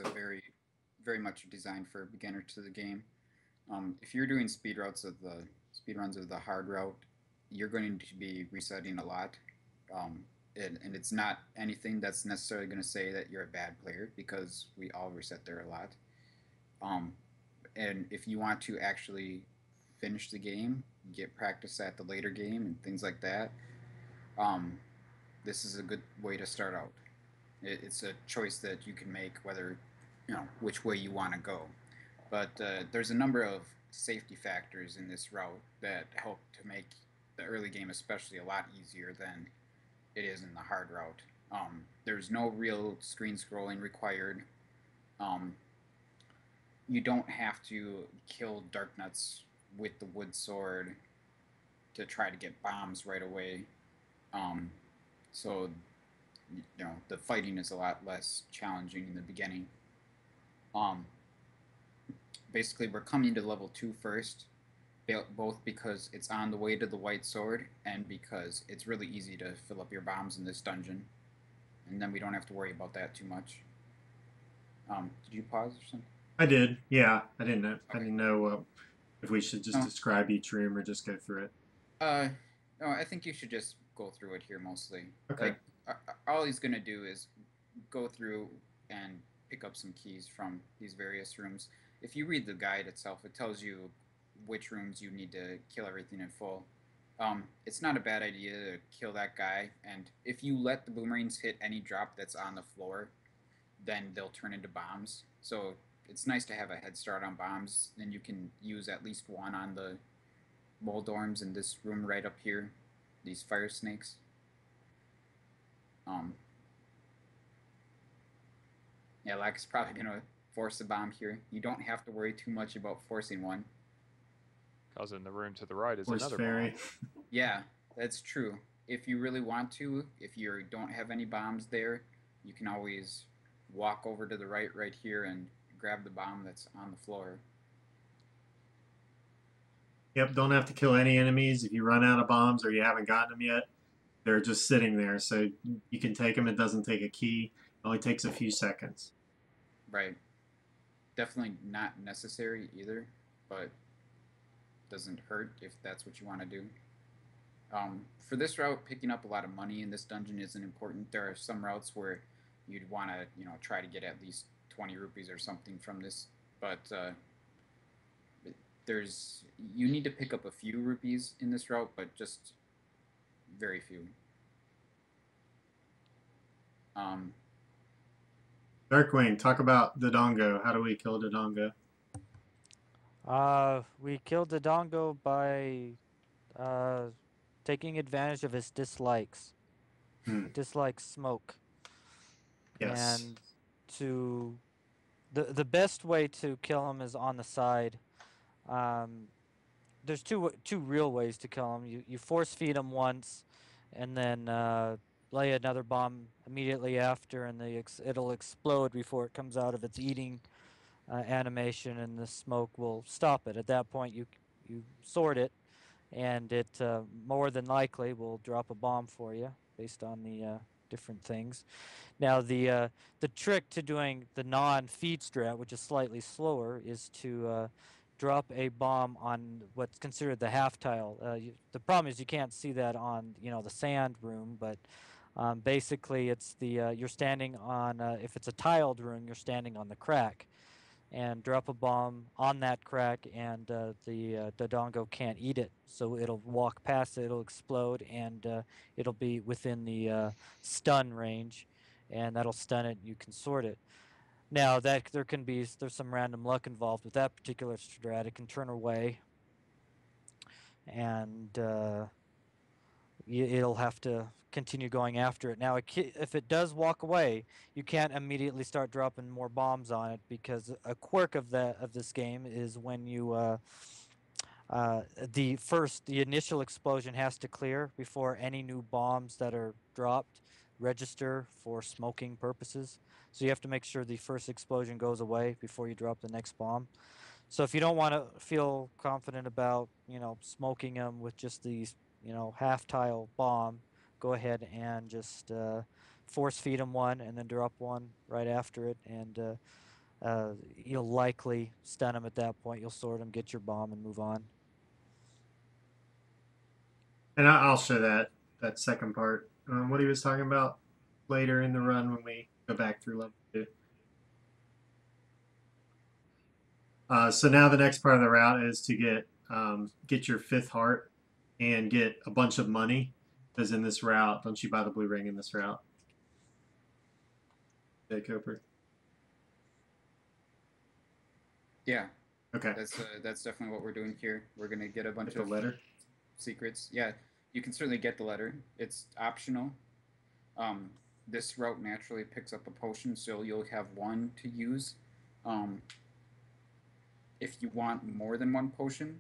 Speaker 5: very much designed for a beginner to the game. If you're doing speedruns of the hard route, you're going to be resetting a lot, and it's not anything that's necessarily going to say that you're a bad player, because we all reset there a lot. And if you want to actually finish the game, get practice at the later game, and things like that, this is a good way to start out. It's a choice that you can make, whether, which way you want to go. But there's a number of safety factors in this route that help to make the early game especially a lot easier than it is in the hard route. There's no real screen scrolling required. You don't have to kill Darknuts with the wood sword to try to get bombs right away. So the fighting is a lot less challenging in the beginning. Basically, we're coming to level 2 first, both because it's on the way to the white sword and because it's really easy to fill up your bombs in this dungeon, and then we don't have to worry about that too much. Did you pause or something?
Speaker 2: I did. Yeah, I didn't know.
Speaker 5: Okay.
Speaker 2: I didn't know if we should just describe each room or just go through it.
Speaker 5: No, I think you should just go through it here mostly.
Speaker 2: Okay.
Speaker 5: Like, all he's gonna do is go through and pick up some keys from these various rooms. If you read the guide itself, it tells you which rooms you need to kill everything in full. It's not a bad idea to kill that guy, and if you let the boomerangs hit any drop that's on the floor, then they'll turn into bombs. So it's nice to have a head start on bombs, and you can use at least one on the Moldorms in this room right up here, these fire snakes. Yeah, Lack is probably going to force a bomb here. You don't have to worry too much about forcing one.
Speaker 4: Because in the room to the right is
Speaker 2: Force
Speaker 4: another
Speaker 2: fairy.
Speaker 4: bomb.
Speaker 5: Yeah, that's true. If you really want to, if you don't have any bombs there, you can always walk over to the right here, and grab the bomb that's on the floor.
Speaker 2: Yep, don't have to kill any enemies. If you run out of bombs or you haven't gotten them yet, they're just sitting there. So you can take them. It doesn't take a key. It only takes a few seconds.
Speaker 5: Right. Definitely not necessary either, but doesn't hurt if that's what you want to do. For this route, picking up a lot of money in this dungeon isn't important. There are some routes where you'd want to, try to get at least 20 rupees or something from this. But you need to pick up a few rupees in this route, but just very few.
Speaker 2: Darkwing, talk about Dodongo. How do we kill Dodongo?
Speaker 3: We killed Dodongo by taking advantage of his dislikes.
Speaker 2: Hmm.
Speaker 3: He dislikes smoke.
Speaker 2: Yes.
Speaker 3: And the best way to kill him is on the side. There's two real ways to kill him. You force feed him once, and then lay another bomb immediately after, and it'll explode before it comes out of its eating animation, and the smoke will stop it. At that point, you sort it, and it more than likely will drop a bomb for you based on the different things. Now, the trick to doing the non-feed strat, which is slightly slower, is to drop a bomb on what's considered the half tile. The problem is you can't see that on the sand room, but basically it's you're standing on if it's a tiled room, you're standing on the crack, and drop a bomb on that crack, and the Dodongo can't eat it, so it'll walk past it, it'll explode, and it'll be within the stun range, and that'll stun it. You can sort it. Now that there's some random luck involved with that particular strat. It can turn away, and it'll have to continue going after it. Now, if it does walk away, you can't immediately start dropping more bombs on it, because a quirk of this game is when you the initial explosion has to clear before any new bombs that are dropped register for smoking purposes. So you have to make sure the first explosion goes away before you drop the next bomb. So if you don't want to feel confident about smoking them with just these half tile bomb, go ahead and just force feed them one and then drop one right after it, and you'll likely stun them at that point. You'll sort them, get your bomb, and move on.
Speaker 2: And I'll show that second part, what he was talking about later in the run when we go back through level 2. So now the next part of the route is to get your 5th heart and get a bunch of money. Because in this route, don't you buy the blue ring in this route? Hey, Cooper.
Speaker 5: Yeah.
Speaker 2: Okay.
Speaker 5: That's definitely what we're doing here. We're gonna get a bunch
Speaker 2: of letter
Speaker 5: secrets. Yeah, you can certainly get the letter. It's optional. This route naturally picks up a potion, so you'll have one to use. If you want more than one potion,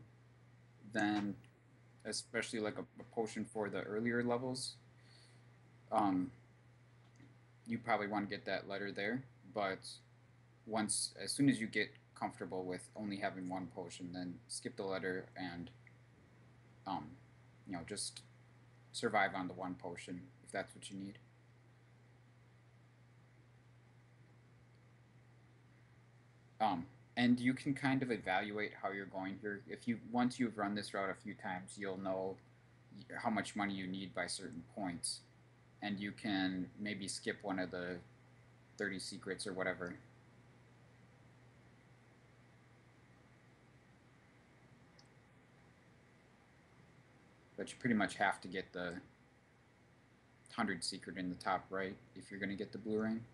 Speaker 5: then especially like a potion for the earlier levels, you probably want to get that letter there. But as soon as you get comfortable with only having one potion, then skip the letter and just survive on the one potion if that's what you need. And you can kind of evaluate how you're going here. Once you've run this route a few times, you'll know how much money you need by certain points, and you can maybe skip one of the 30 secrets or whatever. But you pretty much have to get the 100 secret in the top right if you're going to get the blue ring.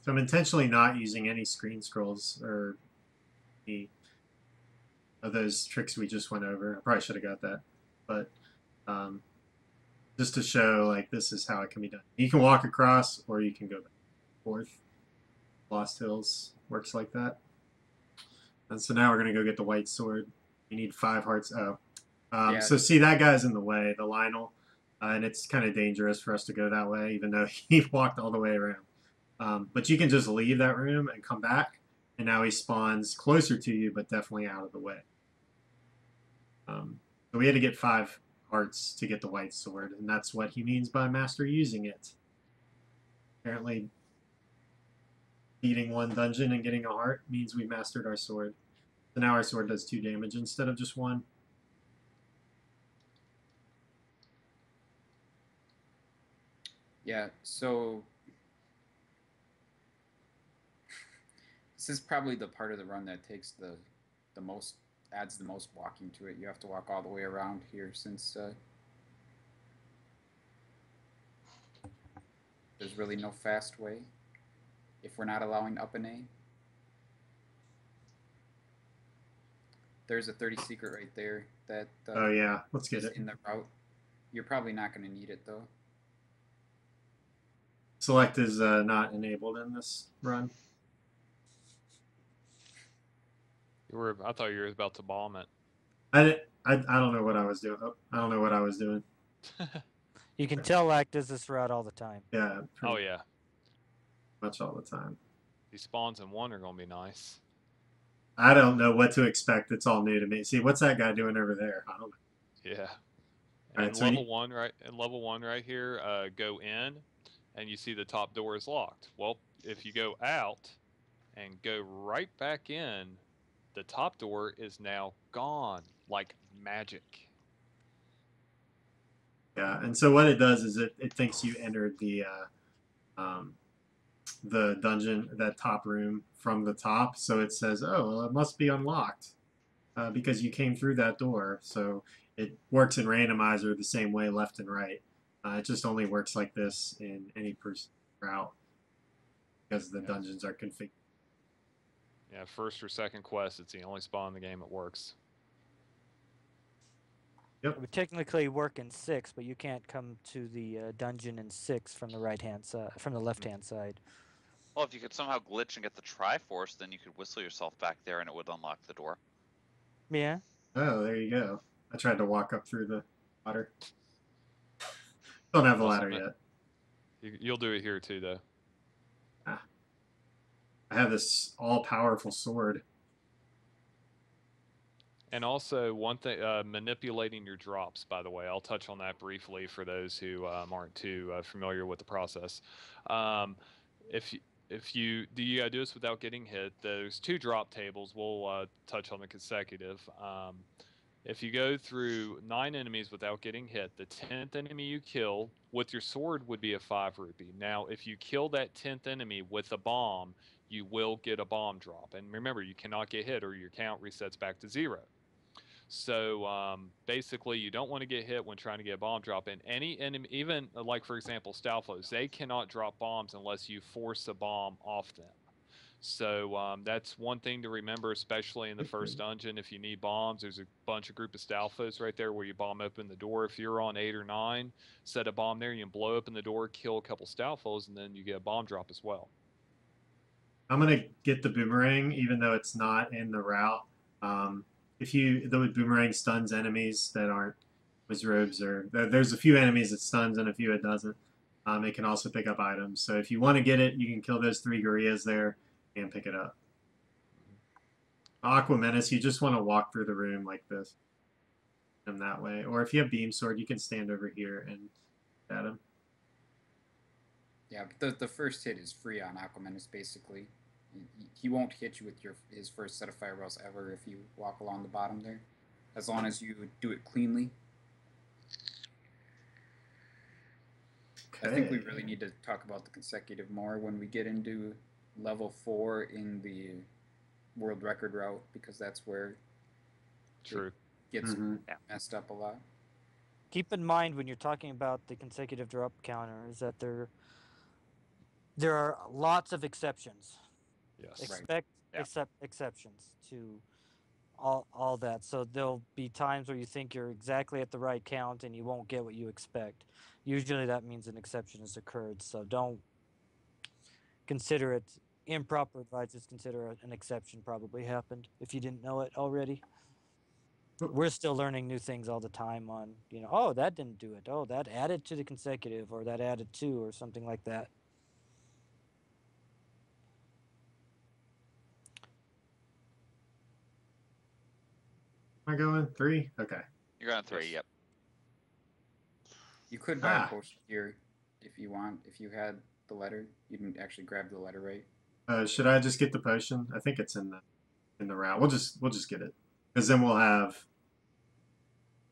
Speaker 2: So I'm intentionally not using any screen scrolls or any of those tricks we just went over. I probably should have got that, but just to show like this is how it can be done. You can walk across, or you can go back and forth. Lost Hills works like that. And so now we're gonna go get the white sword. You need 5 hearts. Oh, yeah. So see, that guy's in the way, the Lionel, and it's kind of dangerous for us to go that way, even though he walked all the way around. But you can just leave that room and come back, and now he spawns closer to you, but definitely out of the way. So we had to get 5 hearts to get the white sword, and that's what he means by master using it. Apparently, beating one dungeon and getting a heart means we mastered our sword. So now our sword does 2 damage instead of just 1.
Speaker 5: Yeah, so this is probably the part of the run that takes the most, adds the most walking to it. You have to walk all the way around here since there's really no fast way if we're not allowing up and A. There's a 30 secret right there that
Speaker 2: Oh yeah, let's get
Speaker 5: is
Speaker 2: it.
Speaker 5: in the route. You're probably not going to need it though.
Speaker 2: Select is not enabled in this run.
Speaker 4: I thought you were about to bomb it.
Speaker 2: I don't know what I was doing. Oh, I don't know what I was doing.
Speaker 3: You can tell Lack does this route all the time.
Speaker 2: Yeah.
Speaker 4: Oh yeah.
Speaker 2: Much all the time.
Speaker 4: These spawns in 1 are gonna be nice.
Speaker 2: I don't know what to expect. It's all new to me. See, what's that guy doing over there? I don't know.
Speaker 4: Yeah.
Speaker 2: All
Speaker 4: And
Speaker 2: right, so
Speaker 4: level 1 right in level 1 right here, go in and you see the top door is locked. Well, if you go out and go right back in, the top door is now gone like magic.
Speaker 2: Yeah, and so what it does is it thinks you entered the dungeon, that top room from the top. So it says, oh, well, it must be unlocked because you came through that door. So it works in randomizer the same way, left and right. It just only works like this in any route because the dungeons are configured.
Speaker 4: Yeah, first or second quest, it's the only spawn in the game that works.
Speaker 2: Yep.
Speaker 3: It would technically work in 6, but you can't come to the dungeon in 6 from the right-hand side, from the left-hand side.
Speaker 1: Well, if you could somehow glitch and get the Triforce, then you could whistle yourself back there and it would unlock the door.
Speaker 3: Yeah.
Speaker 2: Oh, there you go. I tried to walk up through the ladder. Don't have the ladder yet.
Speaker 4: You'll do it here too, though.
Speaker 2: I have this all-powerful sword.
Speaker 4: And also, one thing, manipulating your drops, by the way. I'll touch on that briefly for those who aren't too familiar with the process. If you gotta do this without getting hit. There's 2 drop tables. We'll touch on the consecutive. If you go through 9 enemies without getting hit, the 10th enemy you kill with your sword would be a 5 rupee. Now, if you kill that 10th enemy with a bomb, you will get a bomb drop. And remember, you cannot get hit or your count resets back to 0. So basically, you don't want to get hit when trying to get a bomb drop. And any enemy, even like for example, Stalfos, they cannot drop bombs unless you force a bomb off them. So that's one thing to remember, especially in the first dungeon. If you need bombs, there's a group of Stalfos right there where you bomb open the door. If you're on 8 or 9, set a bomb there. You can blow open the door, kill a couple Stalfos, and then you get a bomb drop as well.
Speaker 2: I'm gonna get the boomerang, even though it's not in the route. The boomerang stuns enemies that aren't wizrobes, or there's a few enemies it stuns and a few it doesn't. It can also pick up items. So if you want to get it, you can kill those 3 gorillas there and pick it up. Aqua Menace, you just want to walk through the room like this and that way. Or if you have Beam Sword, you can stand over here and at him.
Speaker 5: Yeah, but the first hit is free on Aqua Menace, basically. He won't hit you with his first set of fireballs ever if you walk along the bottom there, as long as you do it cleanly. Okay. I think we really need to talk about the consecutive more when we get into level 4 in the world record route, because that's where it gets messed up a lot.
Speaker 3: Keep in mind when you're talking about the consecutive drop counter is that there are lots of exceptions.
Speaker 4: Yes.
Speaker 3: Exceptions to all that. So there'll be times where you think you're exactly at the right count and you won't get what you expect. Usually that means an exception has occurred. So don't consider it improper advice. Just consider an exception probably happened if you didn't know it already. We're still learning new things all the time on, oh, that didn't do it. Oh, that added to the consecutive, or that added to, or something like that.
Speaker 2: Am I going 3? Okay.
Speaker 1: You're going 3, yep.
Speaker 5: You could buy a potion here if you want. If you had the letter, you can actually grab the letter, right?
Speaker 2: Should I just get the potion? I think it's in the route. We'll just get it, because then we'll have.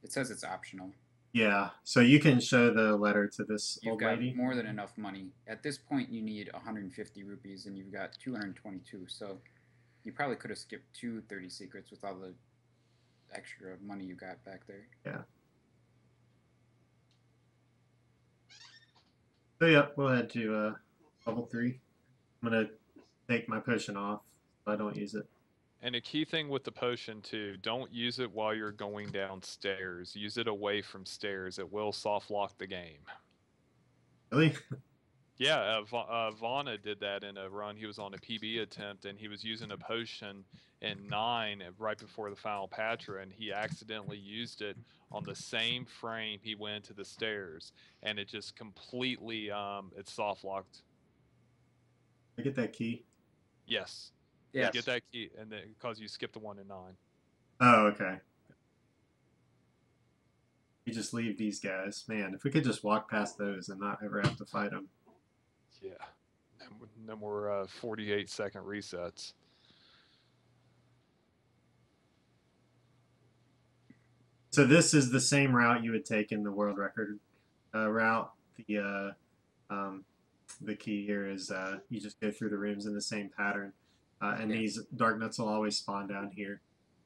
Speaker 5: It says it's optional.
Speaker 2: Yeah, so you can show the letter to this
Speaker 5: You've
Speaker 2: old
Speaker 5: got
Speaker 2: lady.
Speaker 5: more than enough money. At this point, you need 150 rupees, and you've got 222. So you probably could have skipped 230 secrets with all the extra money you got back there.
Speaker 2: Yeah. So yeah, we'll head to level 3. I'm gonna take my potion off so I don't use it.
Speaker 4: And a key thing with the potion too, don't use it while you're going downstairs. Use it away from stairs. It will soft lock the game.
Speaker 2: Really?
Speaker 4: Yeah, Vana did that in a run. He was on a PB attempt, and he was using a potion in 9 right before the final Patra, and he accidentally used it on the same frame he went to the stairs, and it just completely it soft locked.
Speaker 2: I get that key.
Speaker 4: Yes.
Speaker 5: Yeah.
Speaker 4: Get that key, and then because you skipped the 1 in 9.
Speaker 2: Oh, okay. You just leave these guys. Man, if we could just walk past those and not ever have to fight them.
Speaker 4: Yeah. No more 48-second resets.
Speaker 2: So this is the same route you would take in the world record route. The key here is you just go through the rooms in the same pattern, and these dark nuts will always spawn down here.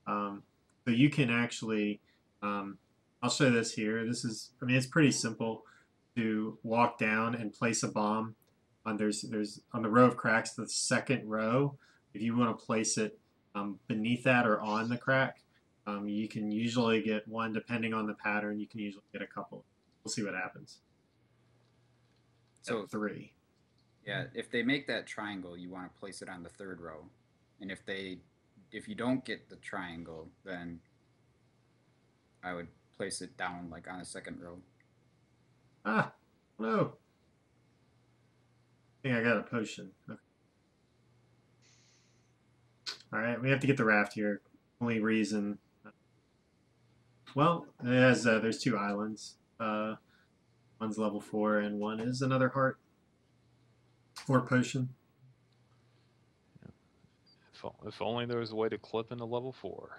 Speaker 2: So you can actually, I'll show this here. This is, I mean, it's pretty simple to walk down and place a bomb on there's on the row of cracks, the second row. If you want to place it beneath that or on the crack, you can usually get one, depending on the pattern. You can usually get a couple. We'll see what happens.
Speaker 5: So
Speaker 2: 3.
Speaker 5: Yeah, if they make that triangle, you want to place it on the 3rd row, and if you don't get the triangle, then I would place it down like on the 2nd row.
Speaker 2: Ah, no. I think I got a potion. Okay. All right, we have to get the raft here. Only reason. Well, it has, there's 2 islands. One's level 4, and one is another heart or potion.
Speaker 4: If only there was a way to clip into level 4.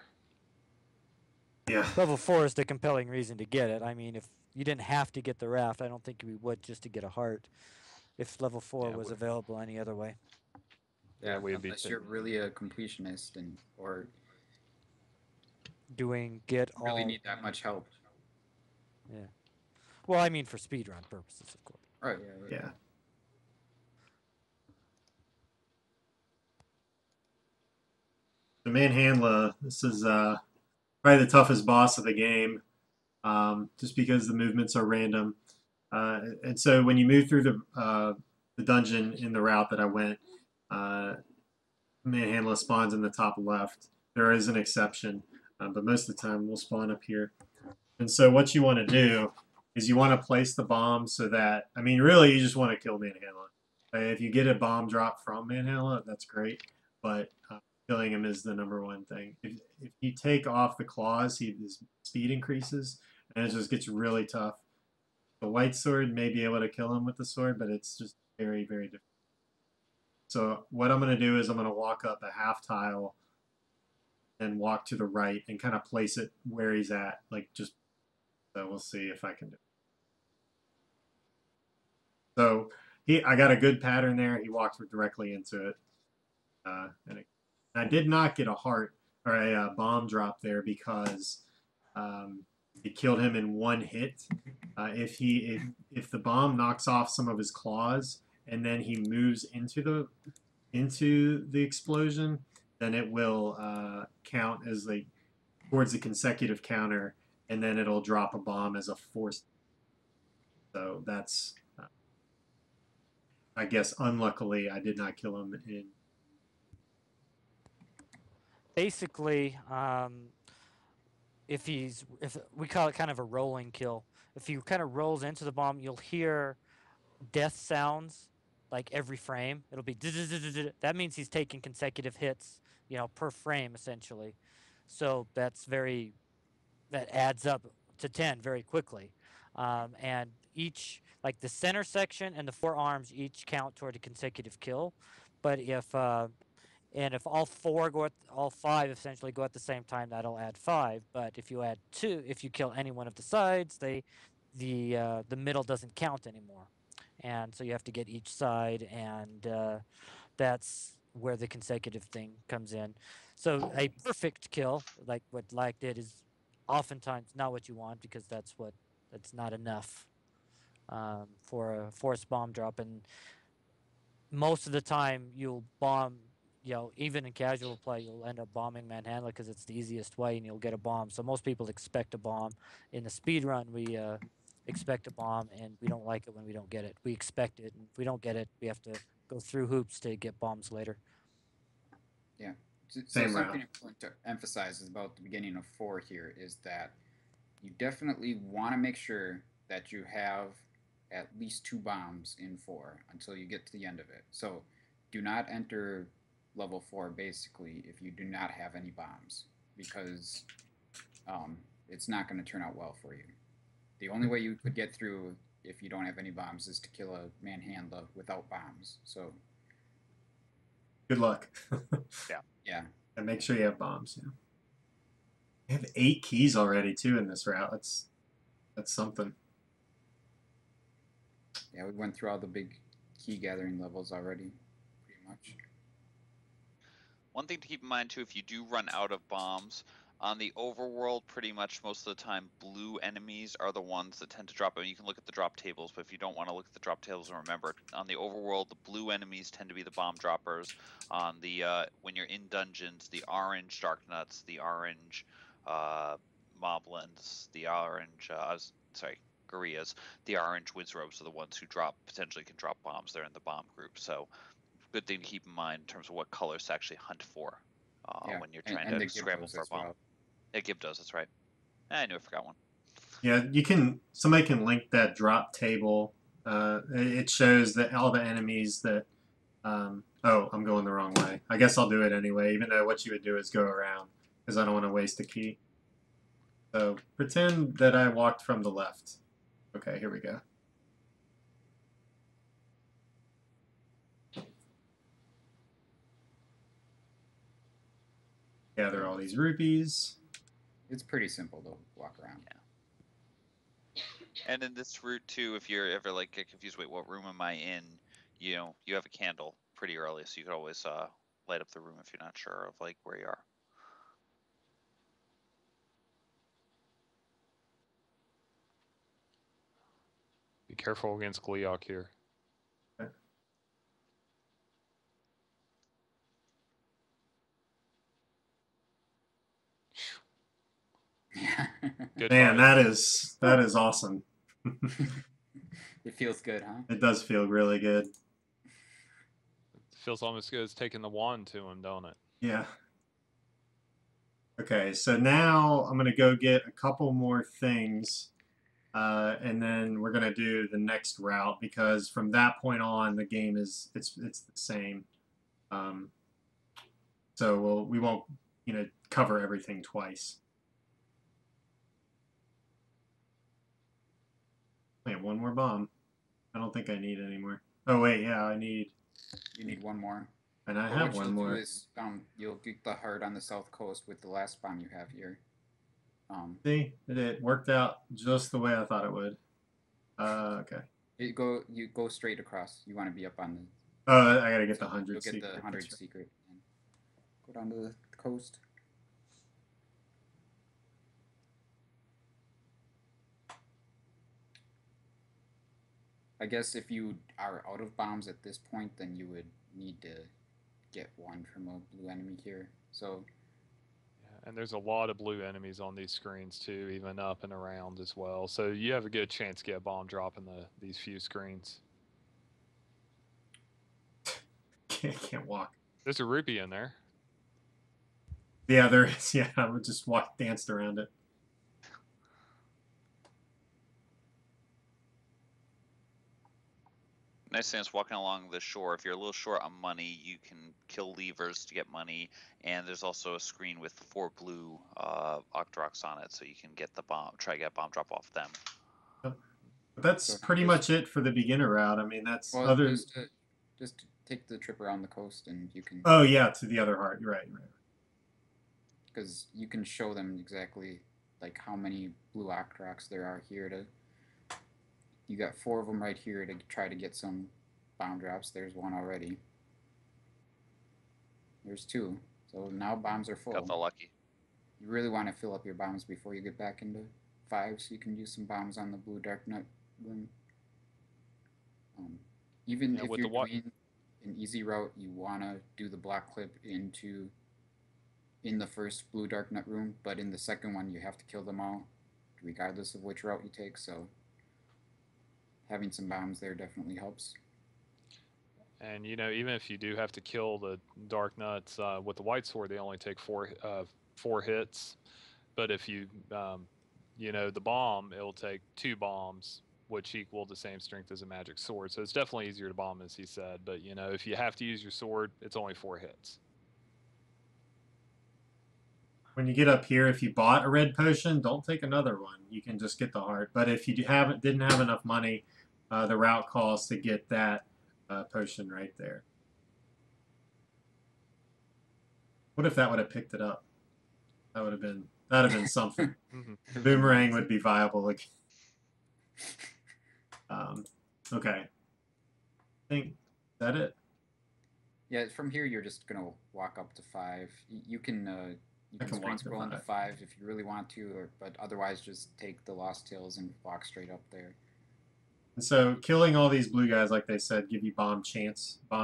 Speaker 2: Yeah.
Speaker 3: Level 4 is the compelling reason to get it. I mean, if you didn't have to get the raft, I don't think we would just to get a heart. If level 4 was available any other way.
Speaker 5: Yeah, unless you're really a completionist or
Speaker 3: really
Speaker 5: need that much help.
Speaker 3: Yeah. Well, I mean for speedrun purposes, of course.
Speaker 5: Right.
Speaker 2: Yeah. The Manhandla, this is probably the toughest boss of the game, just because the movements are random. And so when you move through the dungeon in the route that I went, Manhandla spawns in the top left. There is an exception, but most of the time we'll spawn up here. And so what you want to do is you want to place the bomb so that, I mean, really you just want to kill Manhandla. If you get a bomb drop from Manhandla, that's great, but killing him is the #1 thing. If you take off the claws, his speed increases, and it just gets really tough. The white sword may be able to kill him with the sword, but it's just very, very difficult. So what I'm going to do is I'm going to walk up a half tile and walk to the right and kind of place it where he's at, like just, so we'll see if I can do it. So I got a good pattern there. He walked directly into it. And I did not get a heart or a bomb drop there because it killed him in 1 hit. If the bomb knocks off some of his claws and then he moves into the explosion, then it will count as like towards the consecutive counter, and then it'll drop a bomb as a force. So that's, I guess, unluckily, I did not kill him in.
Speaker 3: Basically, if we call it kind of a rolling kill, if he kind of rolls into the bomb, you'll hear death sounds like every frame. It'll be that means he's taking consecutive hits, per frame essentially. So that adds up to 10 very quickly. And each, like the center section and the 4 arms, each count toward a consecutive kill. But And if all four go at, all five essentially go at the same time, that'll add 5. But if you add 2, if you kill any one of the sides, the middle doesn't count anymore. And so you have to get each side, and that's where the consecutive thing comes in. So a perfect kill, like what Lack did, is oftentimes not what you want, because that's not enough for a forced bomb drop. And most of the time you'll bomb, even in casual play, you'll end up bombing Manhandla because it's the easiest way, and you'll get a bomb. So most people expect a bomb. In the speed run, we expect a bomb, and we don't like it when we don't get it. We expect it, and if we don't get it, we have to go through hoops to get bombs later.
Speaker 5: Yeah. So
Speaker 2: Same
Speaker 5: something
Speaker 2: route.
Speaker 5: important to emphasize about the beginning of 4 here is that you definitely want to make sure that you have at least 2 bombs in 4 until you get to the end of it. So do not enter level 4 basically if you do not have any bombs, because it's not going to turn out well for you. The only way you could get through if you don't have any bombs is to kill a Manhandla without bombs. So
Speaker 2: Good luck.
Speaker 5: yeah.
Speaker 2: And make sure you have bombs. Yeah. You have 8 keys already too in this route. That's something.
Speaker 5: Yeah, we went through all the big key gathering levels already, pretty much.
Speaker 1: One thing to keep in mind too, if you do run out of bombs, on the overworld, pretty much most of the time, blue enemies are the ones that tend to drop. I mean, you can look at the drop tables, but if you don't want to look at the drop tables, and remember, on the overworld, the blue enemies tend to be the bomb droppers. On the when you're in dungeons, the orange dark nuts, the orange moblins, the orange gorillas, the orange wizrobes are the ones who potentially can drop bombs. They're in the bomb group, so good thing to keep in mind in terms of what colors to actually hunt for when you're trying to scramble for a bomb.
Speaker 5: Well.
Speaker 1: Yeah, Gib does, that's right. I knew I forgot one.
Speaker 2: Yeah, somebody can link that drop table. It shows that all the enemies that, oh, I'm going the wrong way. I guess I'll do it anyway, even though what you would do is go around, because I don't want to waste a key. So pretend that I walked from the left. Okay, here we go. Gather all these rupees.
Speaker 5: It's pretty simple to walk around.
Speaker 1: Yeah. And in this route too, if you're ever like get confused, wait, what room am I in? You have a candle pretty early, so you could always light up the room if you're not sure of like where you are.
Speaker 4: Be careful against Gleok here. Good
Speaker 2: Man,
Speaker 4: fight.
Speaker 2: that is awesome.
Speaker 5: It feels good, huh?
Speaker 2: It does feel really good.
Speaker 4: It feels almost good as taking the wand to him, don't it?
Speaker 2: Yeah. Okay, so now I'm gonna go get a couple more things, and then we're gonna do the next route, because from that point on the game it's the same. So we won't cover everything twice. I have one more bomb. I don't think I need any more. Oh wait, yeah, I need.
Speaker 5: You need one more.
Speaker 2: And I
Speaker 5: But
Speaker 2: have
Speaker 5: what
Speaker 2: one
Speaker 5: you'll
Speaker 2: more.
Speaker 5: do is you'll get the heart on the south coast with the last bomb you have here.
Speaker 2: See, it worked out just the way I thought it would. Okay.
Speaker 5: You go straight across. You want to be up on the.
Speaker 2: Oh, I gotta get the 100
Speaker 5: You'll get
Speaker 2: secret.
Speaker 5: the 100 secret. And go down to the coast. I guess if you are out of bombs at this point, then you would need to get one from a blue enemy here. So.
Speaker 4: Yeah, and there's a lot of blue enemies on these screens too, even up and around as well. So you have a good chance to get a bomb drop in these few screens.
Speaker 2: Can't walk.
Speaker 4: There's a rupee in there.
Speaker 2: Yeah, there is. Yeah, I would just danced around it.
Speaker 1: Nice thing is walking along the shore. If you're a little short on money, you can kill levers to get money, and there's also a screen with 4 blue Octoroks on it, so you can get the bomb. Try to get a bomb drop off them.
Speaker 2: But that's pretty much it for the beginner route. I mean, that's
Speaker 5: Well,
Speaker 2: other.
Speaker 5: just to take the trip around the coast, and you can.
Speaker 2: Oh yeah, to the other heart. You're right. You're right.
Speaker 5: Because you can show them exactly like how many blue Octoroks there are here to. You got 4 of them right here to try to get some bomb drops. There's 1 already. There's 2. So now bombs are full.
Speaker 1: Got the lucky.
Speaker 5: You really want to fill up your bombs before you get back into 5, so you can use some bombs on the blue Dark Nut room. Even if you're doing an easy route, you want to do the block clip in the first blue Dark Nut room, but in the second one you have to kill them all, regardless of which route you take, so having some bombs there definitely helps.
Speaker 4: And even if you do have to kill the Dark Nuts with the White Sword, they only take 4 hits. But if you, the bomb, it'll take 2 bombs, which equal the same strength as a magic sword. So it's definitely easier to bomb, as he said. But if you have to use your sword, it's only 4 hits.
Speaker 2: When you get up here, if you bought a red potion, don't take another one. You can just get the heart. But if you didn't have enough money, the route calls to get that potion right there. What if that would have picked it up? That'd have been something. The boomerang would be viable again. Okay. I think, is that it?
Speaker 5: Yeah, from here you're just gonna walk up to 5. You can screen scroll into 5 if you really want to, but otherwise just take the Lost Tales and walk straight up there.
Speaker 2: And so killing all these blue guys, like they said, give you bomb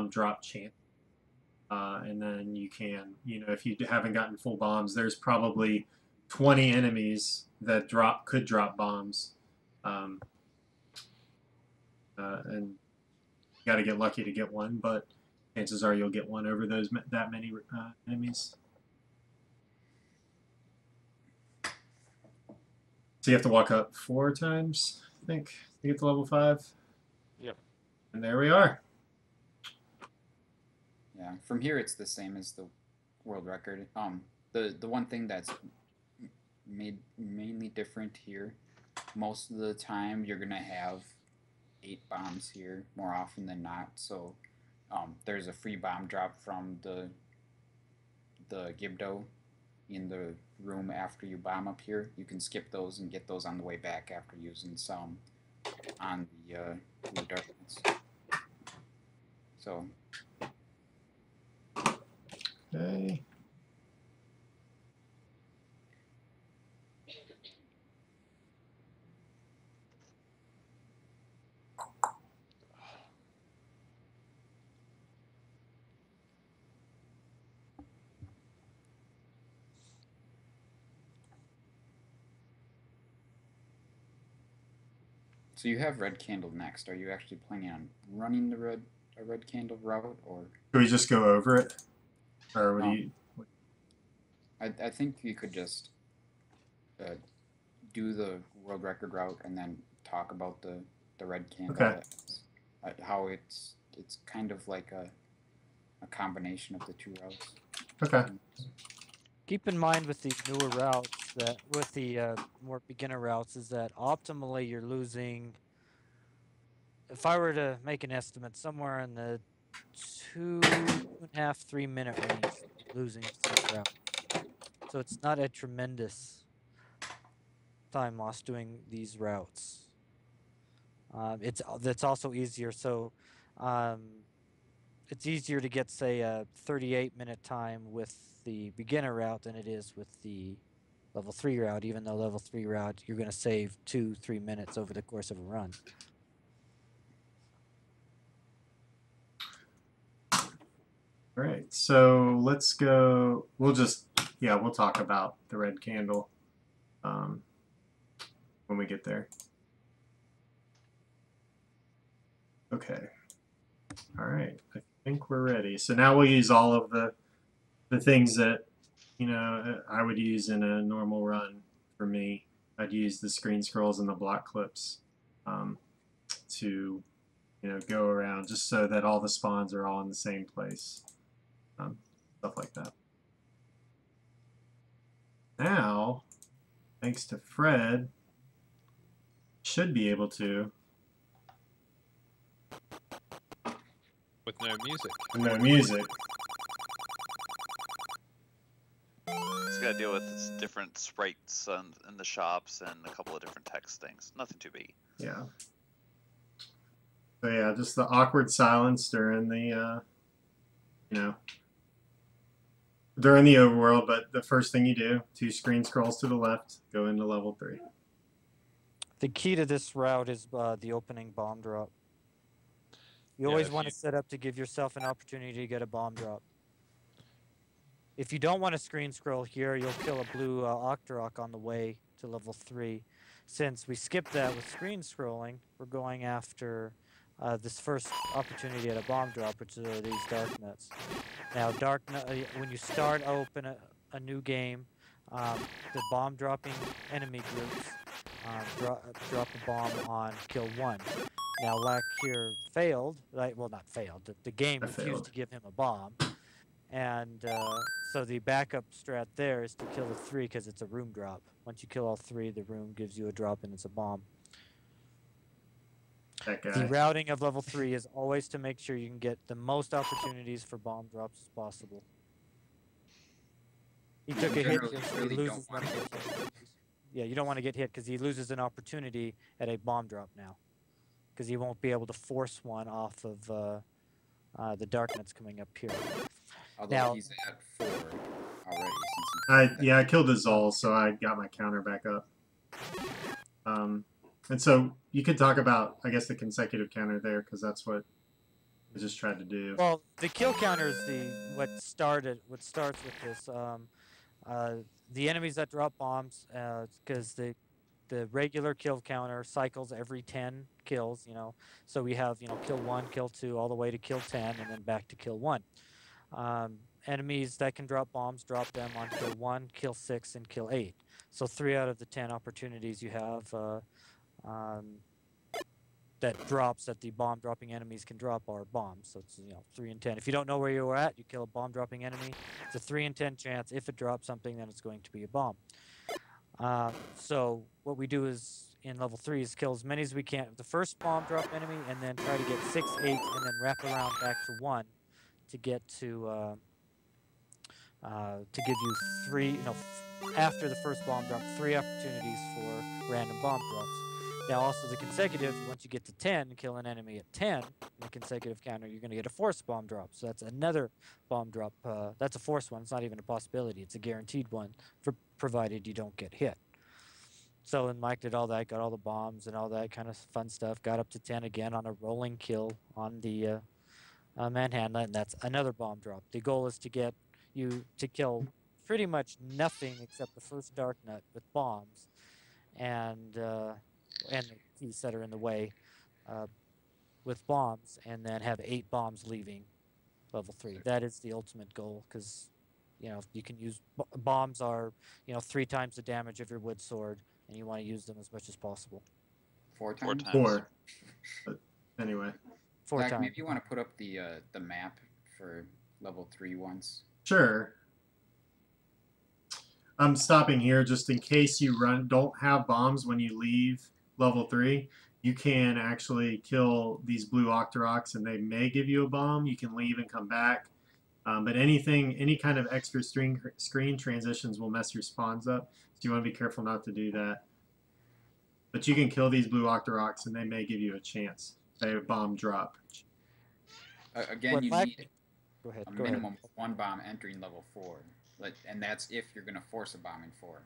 Speaker 2: drop chance. And then you can, if you haven't gotten full bombs, there's probably 20 enemies that could drop bombs. And you got to get lucky to get one, but chances are you'll get one over that many enemies. So you have to walk up 4 times, I think, to get to level 5.
Speaker 4: Yep.
Speaker 2: And there we are.
Speaker 5: Yeah, from here it's the same as the world record. The one thing that's mainly different here, most of the time you're gonna have 8 bombs here more often than not. So there's a free bomb drop from the Gibdo in the room after you bomb up here. You can skip those and get those on the way back after using some on the Blue Darkness. So.
Speaker 2: Okay.
Speaker 5: So you have Red Candle next. Are you actually planning on running a Red Candle route, or?
Speaker 2: Can we just go over it? Or what do you...
Speaker 5: I think you could just do the world record route and then talk about the Red Candle.
Speaker 2: Okay.
Speaker 5: How it's kind of like a combination of the 2 routes.
Speaker 2: Okay.
Speaker 3: Keep in mind with the newer routes that with the more beginner routes is that optimally you're losing. If I were to make an estimate, somewhere in the 2.5 3 minute range, losing some route. So it's not a tremendous time loss doing these routes. That's also easier. So it's easier to get, say, a 38-minute time with the beginner route than it is with the level 3 route, even though level 3 route you're going to save 2-3 minutes over the course of a run.
Speaker 2: All right, so let's go. We'll talk about the Red Candle when we get there. Okay. All right, I think we're ready. So now we'll use all of the things that I would use in a normal run. For me, I'd use the screen scrolls and the block clips to go around, just so that all the spawns are all in the same place. Stuff like that. Now, thanks to Fred, should be able to.
Speaker 4: With no music.
Speaker 2: No music.
Speaker 1: It's got to deal with its different sprites in the shops and a couple of different text things. Nothing too big.
Speaker 2: Yeah. So yeah, just the awkward silence during the, during the overworld. But the first thing you do, 2 screen scrolls to the left, go into level 3.
Speaker 3: The key to this route is the opening bomb drop. You always want to set up to give yourself an opportunity to get a bomb drop. If you don't want to screen scroll here, you'll kill a blue Octorok on the way to level 3. Since we skipped that with screen scrolling, we're going after this first opportunity at a bomb drop, which are these dark nuts. Now, when you start open a new game, the bomb dropping enemy groups drop a bomb on kill 1. Now, Lack here failed, right? Well, not failed. The game refused to give him a bomb. And so the backup strat there is to kill the 3 because it's a room drop. Once you kill all 3, the room gives you a drop and it's a bomb. The routing of level 3 is always to make sure you can get the most opportunities for bomb drops as possible. He took a hit, he loses one. Yeah, you don't want to get hit because he loses an opportunity at a bomb drop now. Because he won't be able to force one off of the dark nuts coming up here.
Speaker 5: Although now, he's at 4 already.
Speaker 2: Since I killed the Zol, so I got my counter back up. And so you could talk about, I guess, the consecutive counter there, because that's what I just tried to do.
Speaker 3: Well, the kill counter is what starts with this. The enemies that drop bombs, because the regular kill counter cycles every 10 kills, So we have, kill 1, kill 2, all the way to kill 10, and then back to kill 1. Enemies that can drop bombs, drop them on kill 1, kill 6, and kill 8. So 3 out of the 10 opportunities you have that drops that the bomb dropping enemies can drop are bombs. So it's 3 in 10. If you don't know where you were at, you kill a bomb dropping enemy. It's a 3 in 10 chance. If it drops something, then it's going to be a bomb. So what we do is in level 3 is kill as many as we can. The first bomb drop enemy, and then try to get 6, 8, and then wrap around back to 1 to get to give you 3. After the first bomb drop, 3 opportunities for random bomb drops. Now, also the consecutive, once you get to 10, kill an enemy at 10, in the consecutive counter, you're going to get a forced bomb drop. So that's another bomb drop. That's a forced one. It's not even a possibility. It's a guaranteed one, provided you don't get hit. So then Mike did all that, got all the bombs and all that kind of fun stuff, got up to 10 again on a rolling kill on the Manhandla, and that's another bomb drop. The goal is to get you to kill pretty much nothing except the first dark nut with bombs, and the keys that are in the way with bombs, and then have 8 bombs leaving level 3. That is the ultimate goal, because you can use bombs are 3 times the damage of your wood sword, and you want to use them as much as possible.
Speaker 5: 4 times.
Speaker 2: 4. But anyway.
Speaker 3: 4
Speaker 5: Zach,
Speaker 3: times.
Speaker 5: maybe you want to put up the map for level 3 once.
Speaker 2: Sure. I'm stopping here just in case you don't have bombs when you leave level 3. You can actually kill these blue Octoroks and they may give you a bomb. You can leave and come back. But any kind of extra screen transitions will mess your spawns up. So you want to be careful not to do that. But you can kill these blue Octoroks and they may give you a chance. Say a bomb drop.
Speaker 5: Again, you need
Speaker 3: go ahead,
Speaker 5: a minimum of 1 bomb entering level 4. And that's if you're going to force a bomb in 4.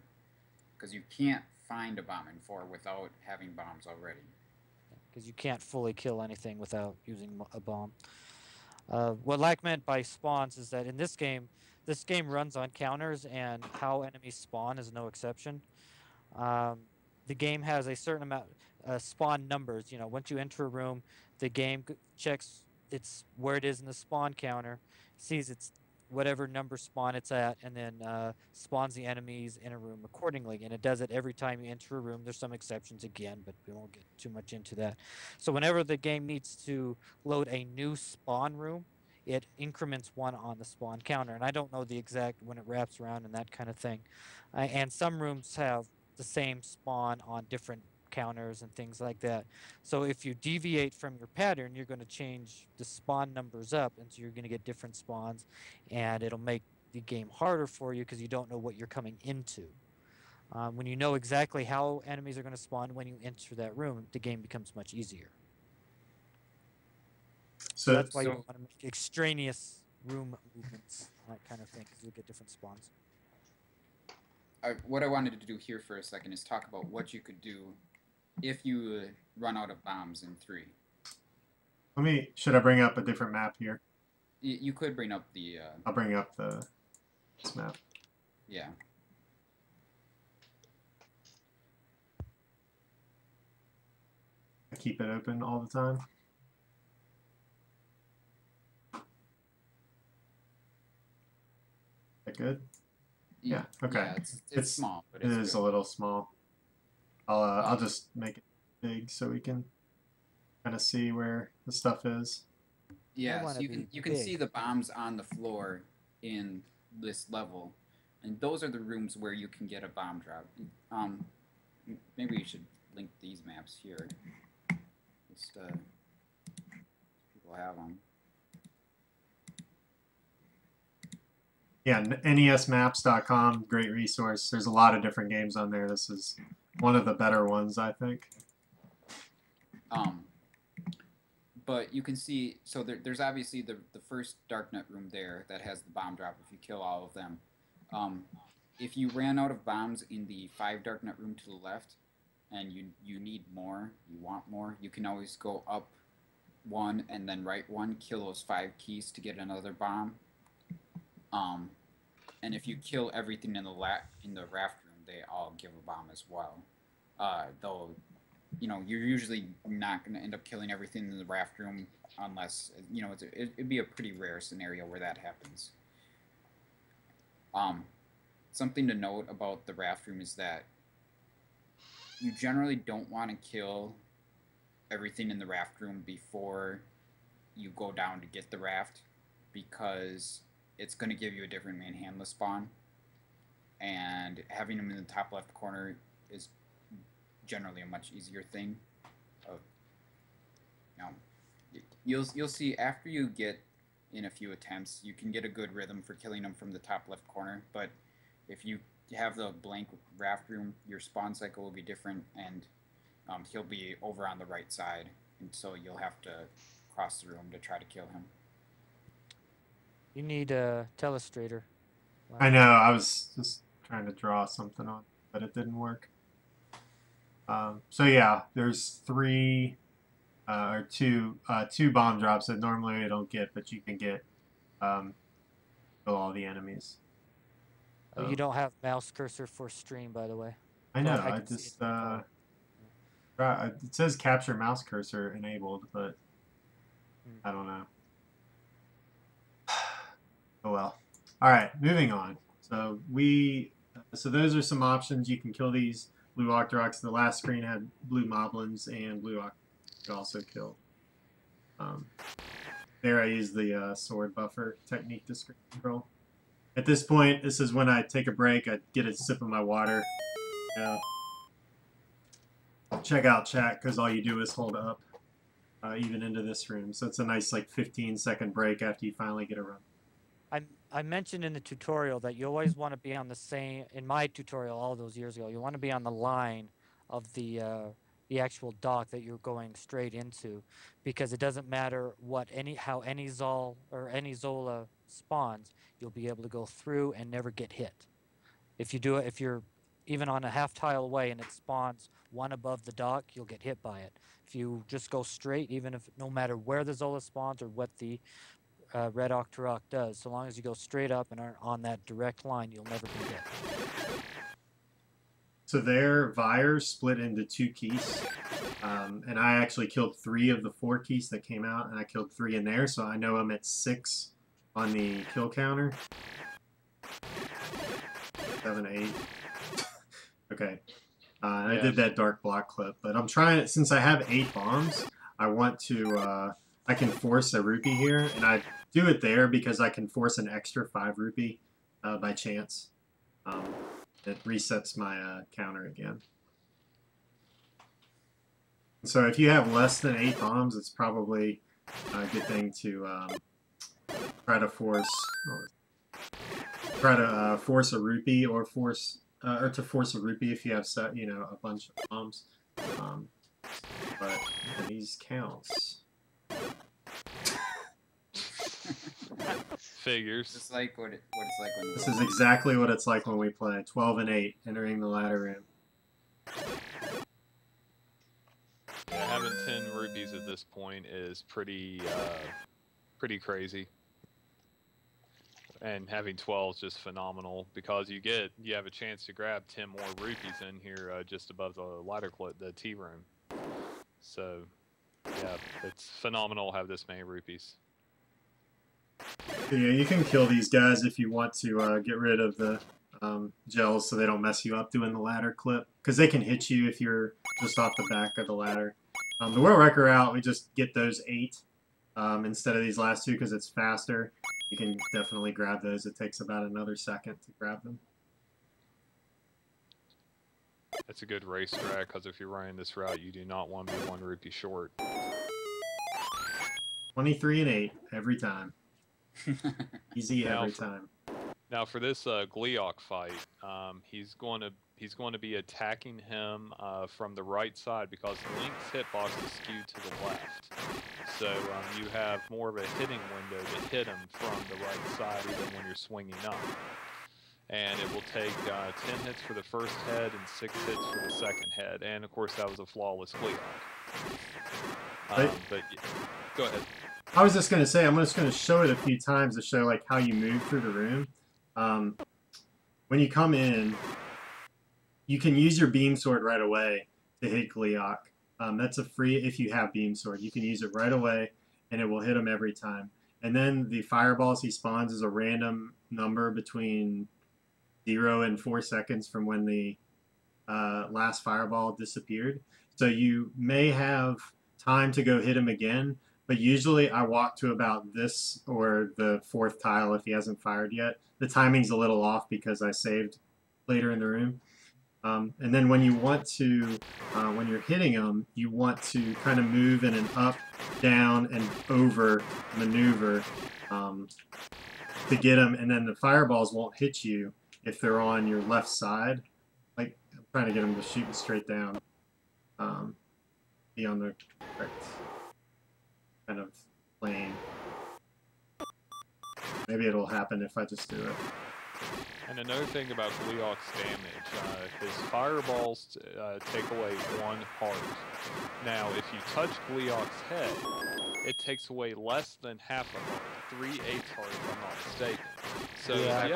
Speaker 5: Because you can't find a bomb in 4 without having bombs already.
Speaker 3: Because you can't fully kill anything without using a bomb. What Lack meant by spawns is that in this game runs on counters, and how enemies spawn is no exception. The game has a certain amount spawn numbers. Once you enter a room, the game checks where it is in the spawn counter, sees it's whatever number spawn it's at, and then spawns the enemies in a room accordingly. And it does it every time you enter a room. There's some exceptions again, but we won't get too much into that. So whenever the game needs to load a new spawn room, it increments 1 on the spawn counter. And I don't know the exact when it wraps around and that kind of thing. And some rooms have the same spawn on different counters and things like that. So if you deviate from your pattern, you're going to change the spawn numbers up, and so you're going to get different spawns, and it'll make the game harder for you because you don't know what you're coming into. When you know exactly how enemies are going to spawn when you enter that room, the game becomes much easier. So that's why you want to make extraneous room movements, that kind of thing, because you'll get different spawns.
Speaker 5: What I wanted to do here for a second is talk about what you could do if you run out of bombs in 3.
Speaker 2: Should I bring up a different map here?
Speaker 5: You could bring up the...
Speaker 2: I'll bring up this map.
Speaker 5: Yeah.
Speaker 2: I keep it open all the time. Is that good? Yeah. Okay.
Speaker 5: Yeah, it's small, but
Speaker 2: it is a little small. I'll just make it big so we can kind of see where the stuff is.
Speaker 5: Yeah, so you can see the bombs on the floor in this level, and those are the rooms where you can get a bomb drop. Maybe you should link these maps here. Just people have them.
Speaker 2: Yeah, nesmaps.com, great resource. There's a lot of different games on there. This is one of the better ones, I think.
Speaker 5: But you can see, so there's obviously the first Darknet room there that has the bomb drop if you kill all of them. If you ran out of bombs in the 5 Darknet room to the left, and you need more, you want more, you can always go up 1 and then right 1, kill those 5 keys to get another bomb. And if you kill everything in the raft room, they all give a bomb as well. Though, you know, you're usually not going to end up killing everything in the raft room unless, you know, it'd be a pretty rare scenario where that happens. Something to note about the raft room is that you generally don't want to kill everything in the raft room before you go down to get the raft, because it's going to give you a different manhandler spawn, and having them in the top left corner is generally a much easier thing. You'll see after you get in a few attempts, you can get a good rhythm for killing them from the top left corner, but if you have the blank raft room, your spawn cycle will be different, and he'll be over on the right side, and so you'll have to cross the room to try to kill him.
Speaker 3: You need a telestrator.
Speaker 2: Wow. I know. I was just trying to draw something on, but it didn't work. So yeah, there's 3 or 2 bomb drops that normally you don't get, but you can get kill all the enemies.
Speaker 3: Oh, you don't have mouse cursor for stream, by the way.
Speaker 2: I know. I just it says capture mouse cursor enabled, but I don't know. Oh well. All right, moving on. So those are some options. You can kill these blue Octoroks. The last screen had blue Moblins and blue Octorok also killed. There I use the sword buffer technique to screen control. At this point, this is when I take a break. I get a sip of my water. Check out chat, because all you do is hold up even into this room. So it's a nice like 15-second break after you finally get a run.
Speaker 3: I mentioned in the tutorial that you always want to be on the same, in my tutorial all those years ago, you want to be on the line of the actual dock that you're going straight into, because it doesn't matter how any Zol or any Zola spawns, you'll be able to go through and never get hit. If you're even on a half tile away and it spawns one above the dock, you'll get hit by it. If you just go straight, even if no matter where the Zola spawns or what the red Octorok does, so long as you go straight up and are on that direct line, you'll never get hit.
Speaker 2: So their Vires split into 2 keys, and I actually killed 3 of the 4 keys that came out, and I killed 3 in there, so I know I'm at 6 on the kill counter. 7, 8. Okay. I did that dark block clip, but I'm trying, since I have 8 bombs, I want to, I can force a rupee here, and I do it there because I can force an extra 5 rupee by chance. It resets my counter again. So if you have less than 8 bombs, it's probably a good thing to try to force force a rupee or force to force a rupee if you have set a bunch of bombs. But these counts.
Speaker 4: Figures.
Speaker 5: It's like what it's like when.
Speaker 2: This is exactly what it's like when we play 12 and 8, entering the ladder room.
Speaker 4: Yeah, having 10 rupees at this point is pretty crazy. And having 12 is just phenomenal because you have a chance to grab 10 more rupees in here just above the ladder clip, the T room. So, yeah, it's phenomenal to have this many rupees.
Speaker 2: Yeah, you can kill these guys if you want to get rid of the gels so they don't mess you up doing the ladder clip. Because they can hit you if you're just off the back of the ladder. The world record route, we just get those 8 instead of these last 2 because it's faster. You can definitely grab those. It takes about another second to grab them.
Speaker 4: That's a good race strat because if you're running this route, you do not want to be 1 rupee short.
Speaker 2: 23 and 8 every time. Easy every time.
Speaker 4: Now for this Gleeok fight, he's going to be attacking him from the right side because Link's hitbox is skewed to the left. So you have more of a hitting window to hit him from the right side even when you're swinging up. And it will take 10 hits for the first head and 6 hits for the second head. And of course that was a flawless Gleeok. But yeah, go ahead.
Speaker 2: I was just going to say, I'm just going to show it a few times to show like how you move through the room. When you come in, you can use your beam sword right away to hit Gleeok. That's a free, if you have beam sword, you can use it right away and it will hit him every time. And then the fireballs he spawns is a random number between 0 and 4 seconds from when the last fireball disappeared. So you may have time to go hit him again, but usually I walk to about this or the 4th tile if he hasn't fired yet. The timing's a little off because I saved later in the room. And then when you want to, when you're hitting him, you want to kind of move in an up, down, and over maneuver to get him, and then the fireballs won't hit you if they're on your left side. Like, I'm trying to get him to shoot straight down. Be on the correct kind of plane. Maybe it'll happen if I just do it.
Speaker 4: And another thing about Gleeok's damage, his fireballs take away 1 heart. Now, if you touch Gleeok's head, it takes away less than half a heart, 3/8 heart if I'm not mistaken. So
Speaker 1: Yeah,
Speaker 4: if you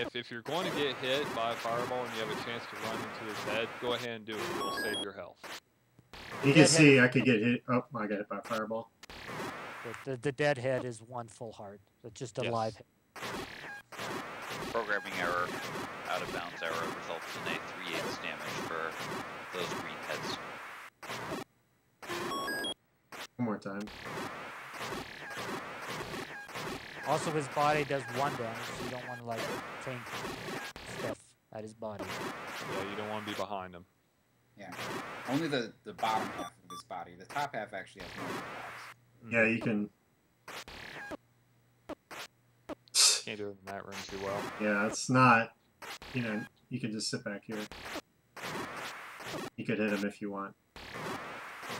Speaker 4: have if you're going to get hit by a fireball and you have a chance to run into his head, go ahead and do it. It'll save your health.
Speaker 2: You can see I could get hit. Oh, I got hit by a fireball.
Speaker 3: The dead head is 1 full heart. It's just a live hit.
Speaker 1: Programming error, out of bounds error results in a 3/8 damage for those green heads.
Speaker 2: One more time.
Speaker 3: Also, his body does 1 damage, so you don't want to like tank stuff at his body.
Speaker 4: Yeah, you don't want to be behind him.
Speaker 5: Yeah, only the bottom half of his body. The top half actually has no hitbox.
Speaker 2: Yeah, you can.
Speaker 4: Can't do it in that room too well.
Speaker 2: Yeah, it's not. You know, you can just sit back here. You could hit him if you want.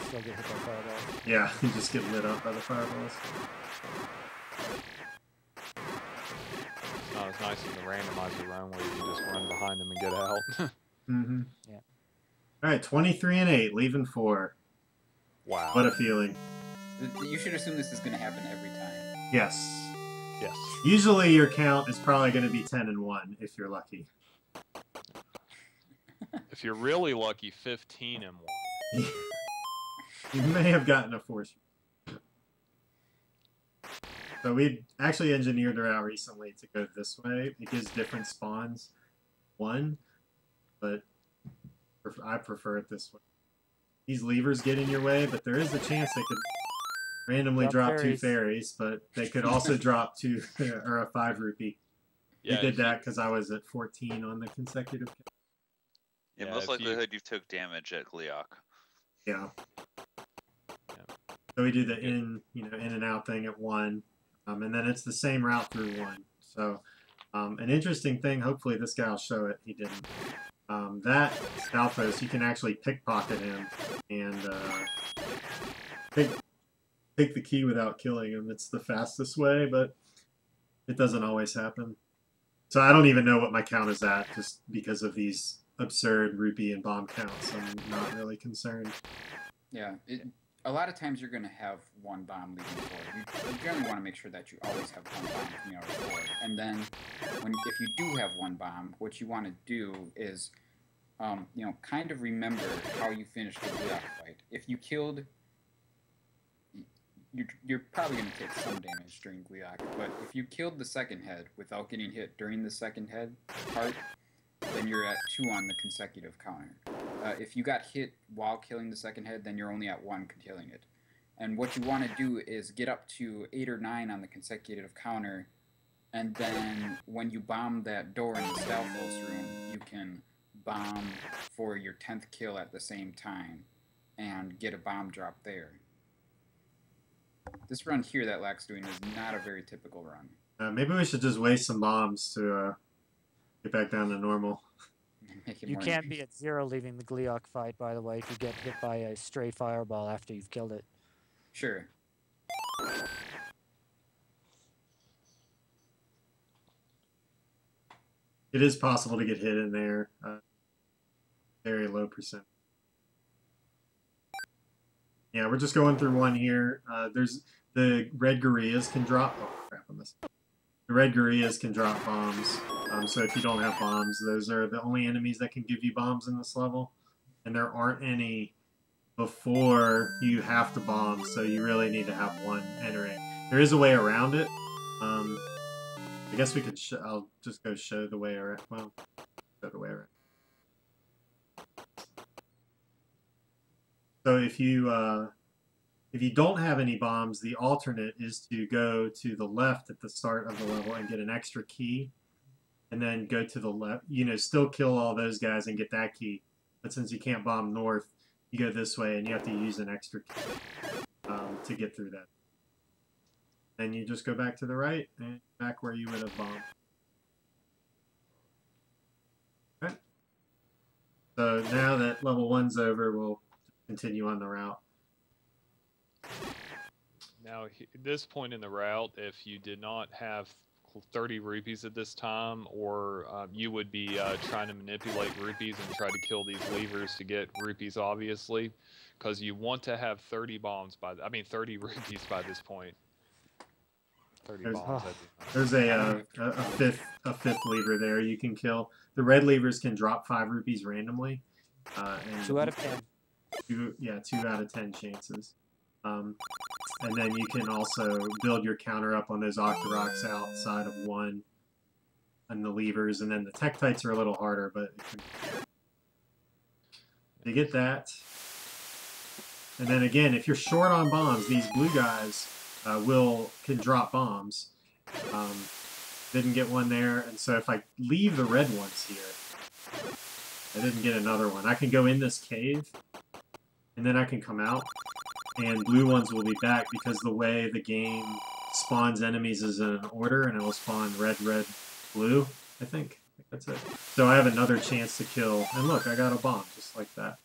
Speaker 3: Still get hit by fireballs.
Speaker 2: Yeah, you just get lit up by the fireballs.
Speaker 4: It's not as nice in the randomizer run where you can just run behind him and get out.
Speaker 2: Mm-hmm.
Speaker 3: Yeah.
Speaker 2: All right, 23 and 8, leaving 4.
Speaker 4: Wow.
Speaker 2: What a feeling.
Speaker 5: You should assume this is going to happen every time.
Speaker 2: Yes.
Speaker 4: Yes.
Speaker 2: Usually your count is probably going to be 10 and 1 if you're lucky.
Speaker 4: If you're really lucky, 15 and 1.
Speaker 2: You may have gotten a force. So we actually engineered the route recently to go this way. It gives different spawns. 1, but I prefer it this way. These levers get in your way, but there is a chance they could randomly drop 2 fairies, but they could also drop 2 or a 5 rupee.
Speaker 4: Yeah,
Speaker 2: we did that because I was at 14 on the consecutive.
Speaker 1: Yeah, most likelihood you took damage at Gleeok.
Speaker 2: Yeah.
Speaker 4: Yeah.
Speaker 2: So we do the in and out thing at 1, and then it's the same route through 1. So an interesting thing. Hopefully this guy will show it. He didn't. That Stalfos, you can actually pickpocket him and take the key without killing him. It's the fastest way, but it doesn't always happen. So I don't even know what my count is at, just because of these absurd rupee and bomb counts. I'm not really concerned.
Speaker 5: Yeah, a lot of times you're going to have one bomb leaving the board. You generally want to make sure that you always have one bomb coming out of the board. And then, if you do have one bomb, what you want to do is, kind of remember how you finished the Gliok fight. If you killed, you're probably going to take some damage during Gliok, but if you killed the second head without getting hit during the second head part, then you're at 2 on the consecutive counter. If you got hit while killing the second head, then you're only at 1 killing it. And what you want to do is get up to 8 or 9 on the consecutive counter, and then when you bomb that door in the Stalfos room, you can bomb for your 10th kill at the same time and get a bomb drop there. This run here that Lack's doing is not a very typical run.
Speaker 2: Maybe we should just waste some bombs to get back down to normal.
Speaker 3: You can't be at 0 leaving the Gliok fight, by the way, if you get hit by a stray fireball after you've killed it.
Speaker 5: Sure.
Speaker 2: It is possible to get hit in there. Very low percent. Yeah, we're just going through 1 here. There's the red gorillas can drop. Oh crap! I missed. The red gorillas can drop bombs. So if you don't have bombs, those are the only enemies that can give you bombs in this level, and there aren't any before you have to bomb. So you really need to have 1 entering. There is a way around it. I guess we could. I'll just go show the way around. Well, show the way around. So if you don't have any bombs, the alternate is to go to the left at the start of the level and get an extra key, and then go to the left. Still kill all those guys and get that key. But since you can't bomb north, you go this way and you have to use an extra key to get through that. Then you just go back to the right and back where you would have bombed. Okay. So now that level 1's over, we'll continue on the route.
Speaker 4: Now, at this point in the route, if you did not have 30 rupees at this time, or you would be trying to manipulate rupees and try to kill these levers to get rupees, obviously, because you want to have 30 bombs 30 rupees by this point. 30 bombs.
Speaker 2: There's a fifth lever there you can kill. The red levers can drop 5 rupees randomly. And
Speaker 3: 2 out of 10.
Speaker 2: 2 out of 10 chances. And then you can also build your counter up on those Octoroks outside of 1 and the levers, and then the Tektites are a little harder, but you get that. And then again, if you're short on bombs, these blue guys can drop bombs. Didn't get one there, and so if I leave the red ones here, I didn't get another one. I can go in this cave, and then I can come out, and blue ones will be back because the way the game spawns enemies is in an order, and it will spawn red, red, blue, I think. That's it. So I have another chance to kill, and look, I got a bomb, just like that.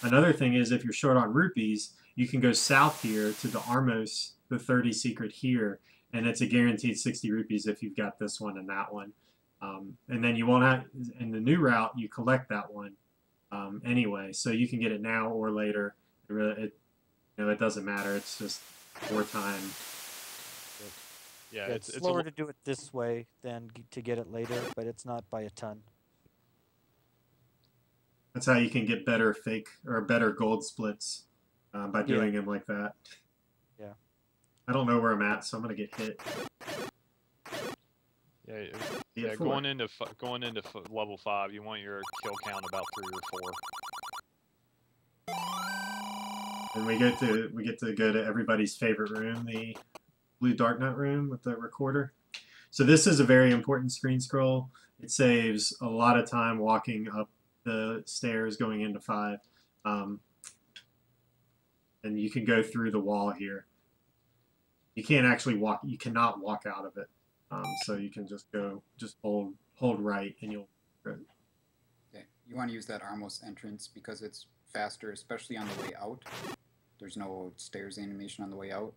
Speaker 2: Another thing is, if you're short on rupees, you can go south here to the Armos, the 30 secret here, and it's a guaranteed 60 rupees if you've got this one and that one. And then you won't have, in the new route, you collect that one anyway, so you can get it now or later. It doesn't matter. It's just more time.
Speaker 3: Yeah, it's slower to do it this way than to get it later, but it's not by a ton.
Speaker 2: That's how you can get better better gold splits by doing them like that.
Speaker 3: Yeah.
Speaker 2: I don't know where I'm at, so I'm gonna get hit.
Speaker 4: Yeah. Going into level 5, you want your kill count about 3 or 4.
Speaker 2: And we get to go to everybody's favorite room, the blue dark nut room with the recorder. So this is a very important screen scroll. It saves a lot of time walking up the stairs going into 5. and you can go through the wall here. You can't actually walk. You cannot walk out of it. So you can just hold right, and you'll.
Speaker 5: Okay. You want to use that Armos entrance because it's faster, especially on the way out. There's no stairs animation on the way out.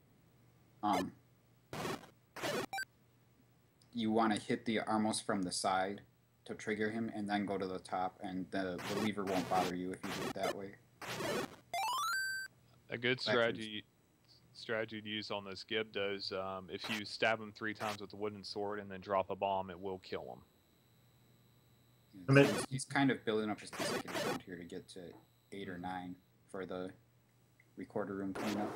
Speaker 5: You want to hit the Armos from the side to trigger him, and then go to the top, and the lever won't bother you if you do it that way.
Speaker 4: A good strategy to use on those Gibdos, if you stab him 3 times with a wooden sword and then drop a bomb, it will kill him.
Speaker 5: Yeah, so he's kind of building up his second count here to get to 8 or 9 for the recorder room coming up.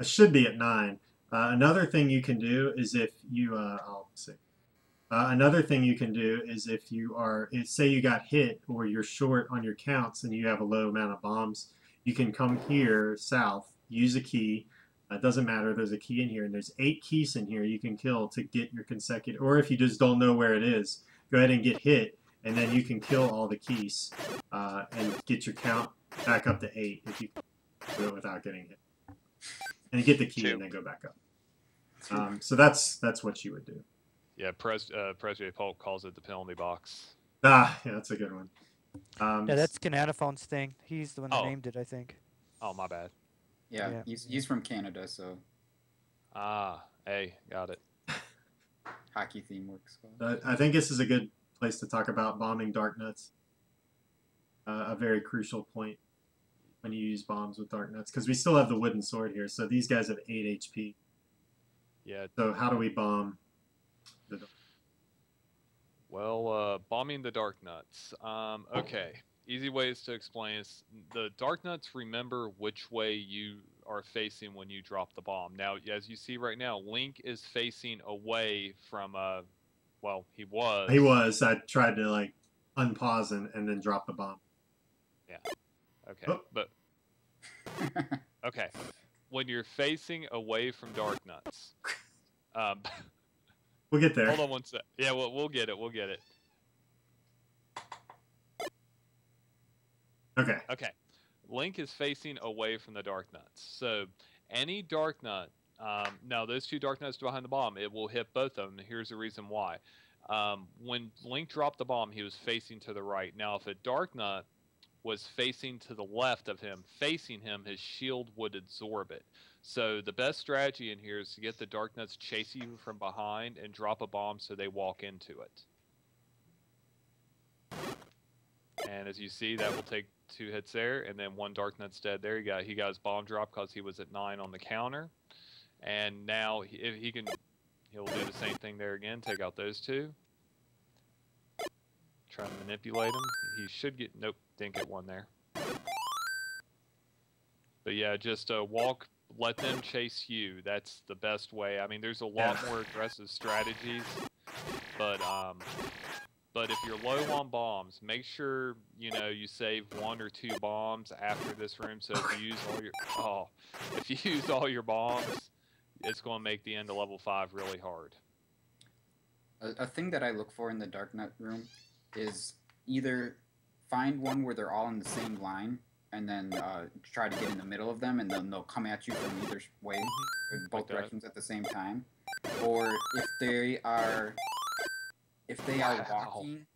Speaker 2: It should be at 9. Another thing you can do is if you, I'll see. Another thing you can do is if you are, say you got hit or you're short on your counts and you have a low amount of bombs, you can come here south, use a key. It doesn't matter. There's a key in here, and there's 8 keys in here you can kill to get your consecutive. Or if you just don't know where it is, go ahead and get hit, and then you can kill all the keys and get your count back up to 8 if you do it without getting hit. And get the key and then go back up. So that's what you would do.
Speaker 4: Yeah, President Polk calls it the penalty box.
Speaker 2: Ah, yeah, that's a good one.
Speaker 3: Yeah, that's Cananophone's thing. He's the one that named it, I think.
Speaker 4: Oh, my bad.
Speaker 5: Yeah, he's from Canada, so.
Speaker 4: Ah, hey, got it.
Speaker 5: Hockey theme works well.
Speaker 2: I think this is a good place to talk about bombing dark nuts. A very crucial point when you use bombs with dark nuts, because we still have the wooden sword here. So these guys have 8 HP.
Speaker 4: Yeah.
Speaker 2: So how do we bomb the?
Speaker 4: Well, bombing the dark nuts. Okay. Easy ways to explain is the dark nuts remember which way you are facing when you drop the bomb. Now, as you see right now, Link is facing away from well, he was.
Speaker 2: He was. I tried to like unpause and then drop the bomb.
Speaker 4: Yeah. Okay. Oh. But okay. When you're facing away from dark nuts.
Speaker 2: We'll get there.
Speaker 4: Hold on one sec. Yeah, we'll get it. We'll get it.
Speaker 2: Okay.
Speaker 4: Okay. Link is facing away from the dark nuts. So any dark nut, now those 2 dark nuts behind the bomb, it will hit both of them. Here's the reason why. When Link dropped the bomb, he was facing to the right. Now, if a dark nut was facing to the left of him, facing him, his shield would absorb it. So the best strategy in here is to get the dark nuts chase you from behind and drop a bomb so they walk into it. And as you see, that will take 2 hits there, and then 1 dark nut's dead there. He got his bomb drop because he was at 9 on the counter. And now he'll do the same thing there again, take out those 2. Try to manipulate him. He should get, nope, didn't get 1 there. But yeah, just walk, let them chase you. That's the best way. I mean, there's a lot more aggressive strategies, but if you're low on bombs, make sure you save 1 or 2 bombs after this room. So if you use all your bombs, it's going to make the end of level 5 really hard.
Speaker 5: A thing that I look for in the dark nut room is either find one where they're all in the same line, and then try to get in the middle of them, and then they'll come at you from either way, or both directions at the same time. Or if they are walking,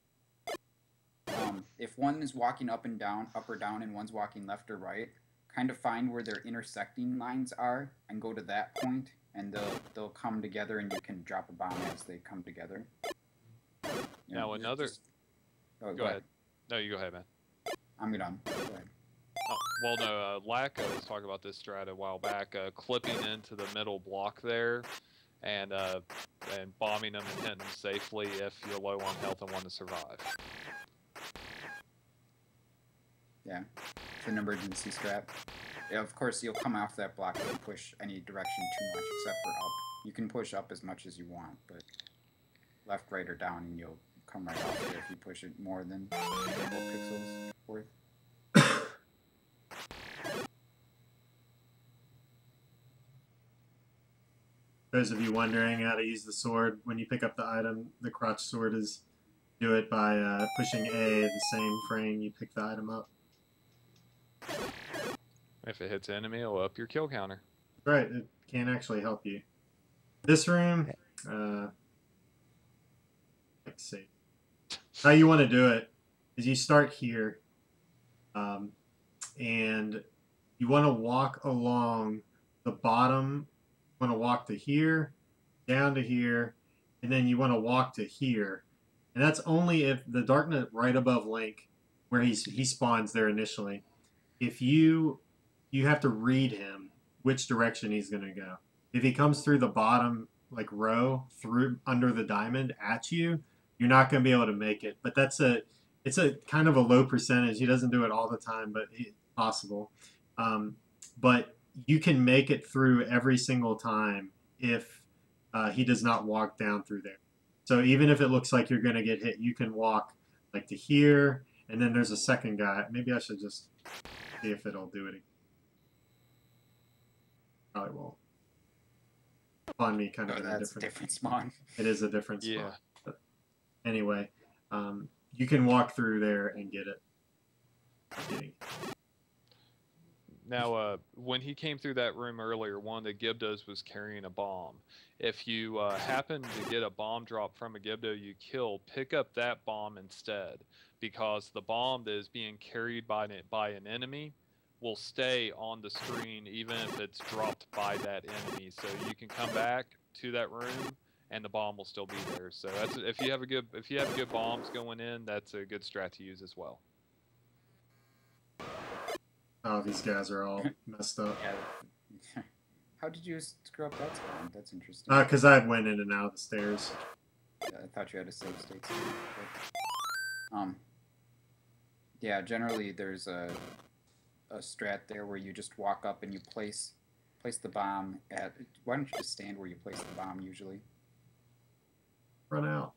Speaker 5: if one is walking up or down, and one's walking left or right, kind of find where their intersecting lines are and go to that point, and they'll come together, and you can drop a bomb as they come together.
Speaker 4: Now another. Go ahead. No, you go ahead, man.
Speaker 5: I'm done. Go ahead.
Speaker 4: Oh, well, no, Lacko was talking about this strat a while back, clipping into the middle block there, and bombing them and hitting them safely if you're low on health and want to survive.
Speaker 5: Yeah, it's an emergency strat. Yeah, of course, you'll come off that block and push any direction too much, except for up. You can push up as much as you want, but left, right, or down, and you'll come right off there if you push it more than 4 pixels worth.
Speaker 2: Those of you wondering how to use the sword, when you pick up the item, the crotch sword is do it by pushing A the same frame you pick the item up.
Speaker 4: If it hits enemy, it'll up your kill counter.
Speaker 2: Right, it can actually help you. This room, let's see. How you want to do it is you start here, and you want to walk along the bottom. You want to walk to here, down to here, and then you want to walk to here. And that's only if the Darknet right above Link, where he spawns there initially. If you have to read him which direction he's going to go. If he comes through the bottom like row through under the diamond at you, you're not going to be able to make it. But it's a kind of a low percentage. He doesn't do it all the time, but it's possible. But you can make it through every single time if he does not walk down through there. So even if it looks like you're going to get hit, you can walk like to here, and then there's a second guy. Maybe I should just see if it'll do it again. Probably won't. Spawn me kind of in a
Speaker 5: different spawn.
Speaker 2: It is a different spawn.
Speaker 4: Yeah.
Speaker 2: But anyway, you can walk through there and get it.
Speaker 4: Now, when he came through that room earlier, one of the Gibdos was carrying a bomb. If you happen to get a bomb drop from a Gibdo you kill, pick up that bomb instead, because the bomb that is being carried by an enemy will stay on the screen even if it's dropped by that enemy. So you can come back to that room and the bomb will still be there. So that's if you have good bombs going in, that's a good strat to use as well.
Speaker 2: Oh, these guys are all messed up.
Speaker 5: Yeah. How did you screw up that spawn? That's interesting.
Speaker 2: Because I went in and out of the stairs.
Speaker 5: Yeah, I thought you had a save state. Yeah, generally there's a strat there where you just walk up and you place the bomb at. Why don't you just stand where you place the bomb usually?
Speaker 2: Run out.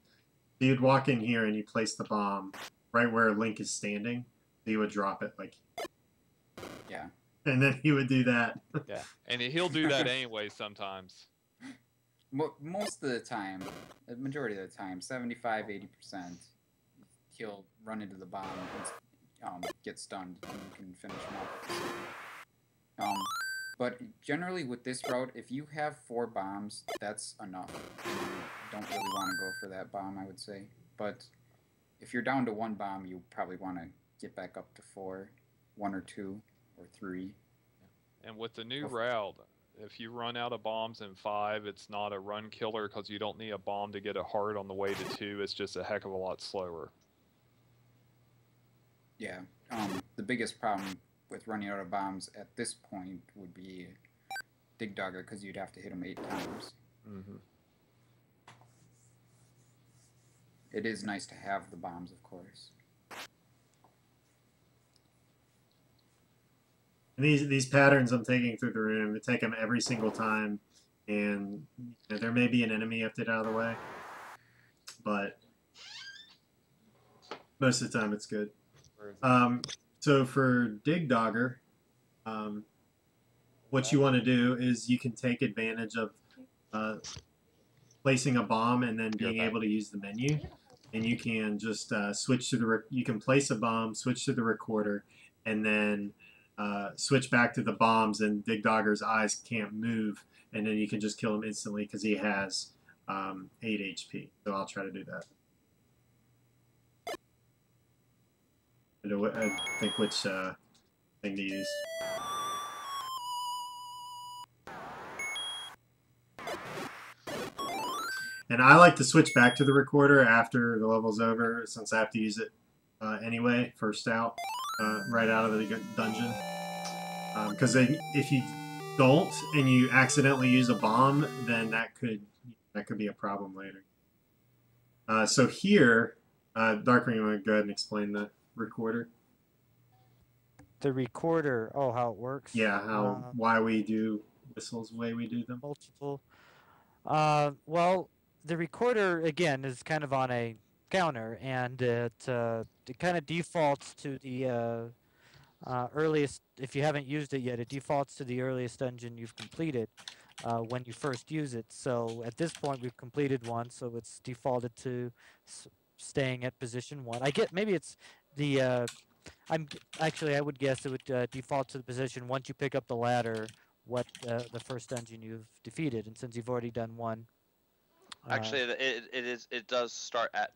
Speaker 2: So you'd walk in here and you place the bomb right where Link is standing. So you would drop it like.
Speaker 5: Yeah.
Speaker 2: And then he would do that.
Speaker 4: Yeah, and he'll do that anyway sometimes.
Speaker 5: Most of the time, the majority of the time, 75-80%, he'll run into the bomb and get stunned, and you can finish him off. But generally with this route, if you have 4 bombs, that's enough. You don't really want to go for that bomb, I would say. But if you're down to 1 bomb, you probably want to get back up to 4, 1 or 2. Or 3.
Speaker 4: And with the new route, if you run out of bombs in 5, it's not a run killer because you don't need a bomb to get a heart on the way to 2. It's just a heck of a lot slower.
Speaker 5: Yeah. The biggest problem with running out of bombs at this point would be Dig Dogger because you'd have to hit him 8 times.
Speaker 4: Mm-hmm.
Speaker 5: It is nice to have the bombs, of course.
Speaker 2: And these patterns I'm taking through the room, I take them every single time, and there may be an enemy you have to get out of the way, but most of the time it's good. So for Dig Dogger, what you want to do is you can take advantage of placing a bomb and then being able to use the menu, and you can just switch to you can place a bomb, switch to the recorder, and then switch back to the bombs, and Dig Dogger's eyes can't move, and then you can just kill him instantly because he has 8 HP. So I'll try to do that. I think which thing to use. And I like to switch back to the recorder after the level's over, since I have to use it anyway, first out. Right out of the dungeon, because if you don't and you accidentally use a bomb, then that could be a problem later. So here, Darkwing, you want to go ahead and explain the recorder?
Speaker 3: The recorder. Oh, how it works.
Speaker 2: Yeah, why we do whistles the way we do them.
Speaker 3: Multiple. Well, the recorder again is kind of on a counter, and it kind of defaults to the earliest. If you haven't used it yet, it defaults to the earliest dungeon you've completed when you first use it. So at this point, we've completed one, so it's defaulted to staying at position 1. I get maybe it's the I would guess it would default to the position once you pick up the ladder. What the first dungeon you've defeated, and since you've already done one.
Speaker 1: Actually, it does start at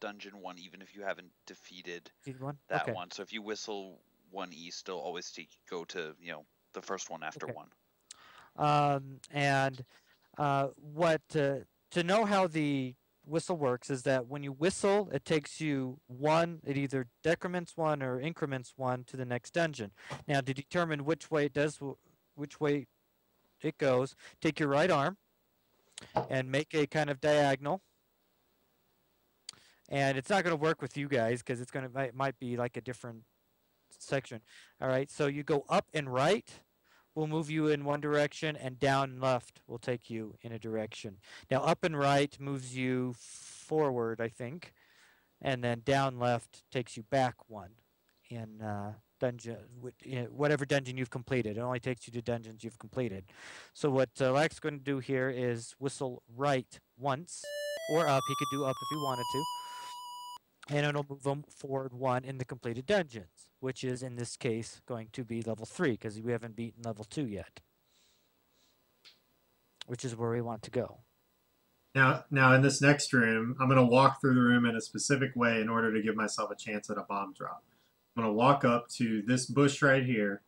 Speaker 1: dungeon 1, even if you haven't defeated
Speaker 3: one?
Speaker 1: that
Speaker 3: Okay.
Speaker 1: one. So if you whistle 1E, still always go to the first one after 1.
Speaker 3: And what to know how the whistle works is that when you whistle, it takes you one. It either decrements 1 or increments 1 to the next dungeon. Now, to determine which way it goes, take your right arm and make a kind of diagonal. And it's not going to work with you guys because it might be like a different section. All right, so you go up and right will move you in one direction, and down and left will take you in a direction. Now, up and right moves you forward, I think, and then down left takes you back one in whatever dungeon you've completed. It only takes you to dungeons you've completed. So what Lac's going to do here is whistle right once, or up. He could do up if he wanted to. And it'll move them forward 1 in the completed dungeons, which is, in this case, going to be level 3, because we haven't beaten level 2 yet, which is where we want to go.
Speaker 2: Now in this next room, I'm going to walk through the room in a specific way in order to give myself a chance at a bomb drop. I'm going to walk up to this bush right here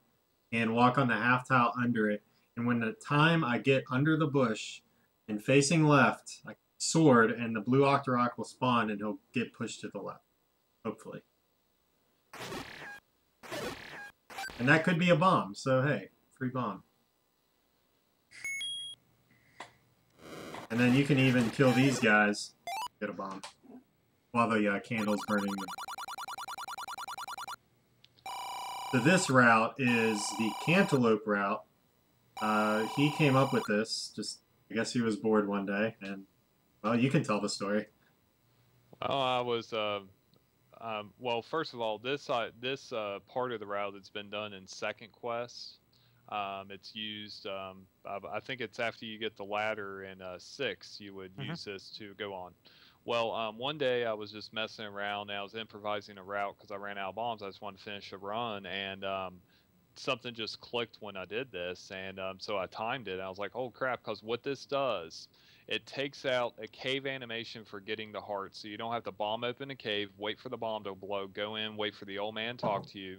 Speaker 2: and walk on the half tile under it. And when the time I get under the bush and facing left, I sword, and the blue Octorok will spawn, and he'll get pushed to the left, hopefully. And that could be a bomb, so hey, free bomb. And then you can even kill these guys, get a bomb, while the candle's burning them. So this route is the Cantaloupe route. He came up with this, I guess he was bored one day, and well, you can tell the story.
Speaker 4: Well, I was, well, first of all, this part of the route that's been done in second quest. It's used, I think it's after you get the ladder in 6, you would use this to go on. Well, one day I was just messing around, and I was improvising a route because I ran out of bombs. I just wanted to finish a run, and something just clicked when I did this, and so I timed it. I was like, oh crap, because what this does, it takes out a cave animation for getting the heart, so you don't have to bomb open a cave, wait for the bomb to blow, go in, wait for the old man to talk to you,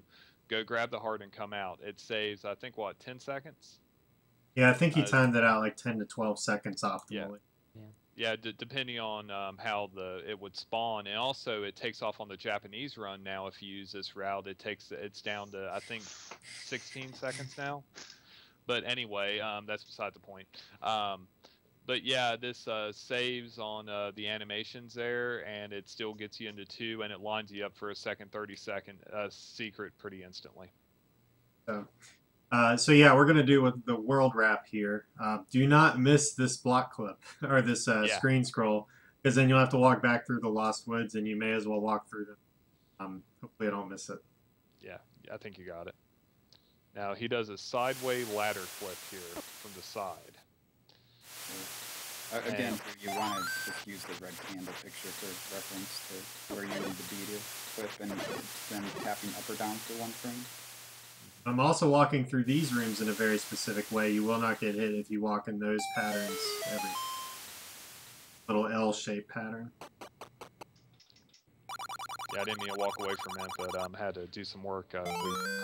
Speaker 4: go grab the heart and come out. It saves, I think, what, 10 seconds?
Speaker 2: Yeah, I think he timed it out like 10 to 12 seconds optimally.
Speaker 4: Yeah, depending on how it would spawn, and also it takes off on the Japanese run now. If you use this route, it's down to, I think, 16 seconds now. But anyway, that's beside the point. But yeah, this saves on the animations there, and it still gets you into 2, and it lines you up for a second 30-second secret pretty instantly.
Speaker 2: So yeah, we're going to do with the world wrap here. Do not miss this block clip, or this screen scroll, because then you'll have to walk back through the Lost Woods, and you may as well walk through them. Hopefully I don't miss it.
Speaker 4: Yeah, I think you got it. Now, he does a sideways ladder flip here from the side.
Speaker 5: Again, if you want to just use the red candle picture for reference to where you need the B to flip, and then tapping up or down for 1 frame.
Speaker 2: I'm also walking through these rooms in a very specific way. You will not get hit if you walk in those patterns. Every little L-shaped pattern.
Speaker 4: Yeah, I didn't mean to walk away from it, but I had to do some work. We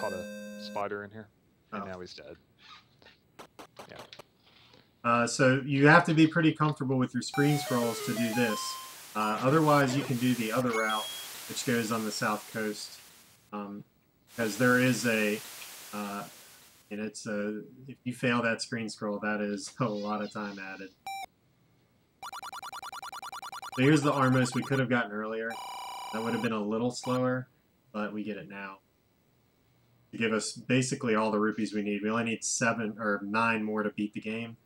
Speaker 4: caught a spider in here, and now he's dead. Yeah.
Speaker 2: So you have to be pretty comfortable with your screen scrolls to do this. Otherwise, you can do the other route, which goes on the south coast. Because there is and it's if you fail that screen scroll, that is a lot of time added. So here's the Armos we could have gotten earlier. That would have been a little slower, but we get it now. To give us basically all the rupees we need. We only need 7 or 9 more to beat the game,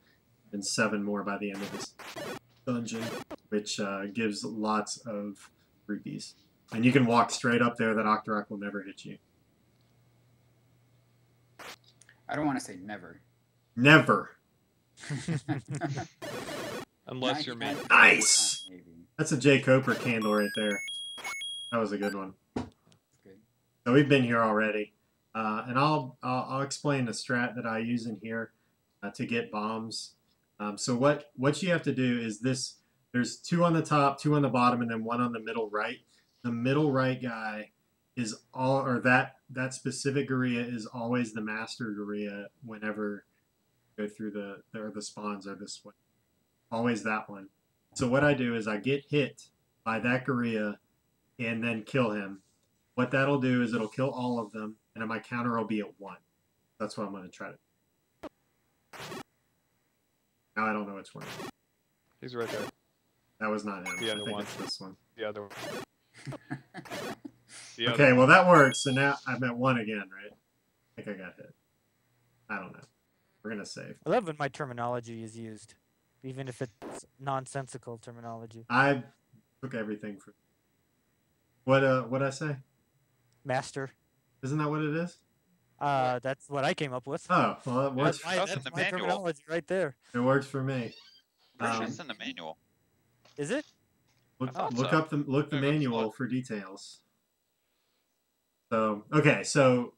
Speaker 2: and 7 more by the end of this dungeon, which gives lots of rupees. And you can walk straight up there. That Octorok will never hit you.
Speaker 5: I don't want to say never.
Speaker 2: Never.
Speaker 4: Unless you're me.
Speaker 2: Nice! That's a J. Coper candle right there. That was a good one.
Speaker 5: Good.
Speaker 2: So we've been here already, and I'll explain the strat that I use in here to get bombs. So what you have to do is this. There's 2 on the top, 2 on the bottom, and then 1 on the middle right. The middle right guy is all, or that specific Gorilla is always the master Gorilla whenever you go through the spawns are this way. Always that one. So what I do is I get hit by that Gorilla and then kill him. What that'll do is it'll kill all of them, and then my counter will be at 1. That's what I'm going to try to do. Now I don't know which one.
Speaker 4: He's right there.
Speaker 2: That was not him.
Speaker 4: The
Speaker 2: I
Speaker 4: other
Speaker 2: think
Speaker 4: one.
Speaker 2: it's this one.
Speaker 4: The other one.
Speaker 2: Okay, well that works. So now I'm at 1 again, right? I think I got hit. I don't know. We're going to save.
Speaker 3: I love when my terminology is used, even if it's nonsensical terminology.
Speaker 2: I took everything for... What'd I say?
Speaker 3: Master.
Speaker 2: Isn't that what it is?
Speaker 3: That's what I came up with.
Speaker 2: Oh, well, it works.
Speaker 1: That's in the manual.
Speaker 3: Terminology right there.
Speaker 2: It works for me.
Speaker 1: It's in the manual.
Speaker 3: Is it?
Speaker 2: Look
Speaker 1: so.
Speaker 2: up the
Speaker 1: Yeah,
Speaker 2: manual
Speaker 1: look.
Speaker 2: for details. So okay, so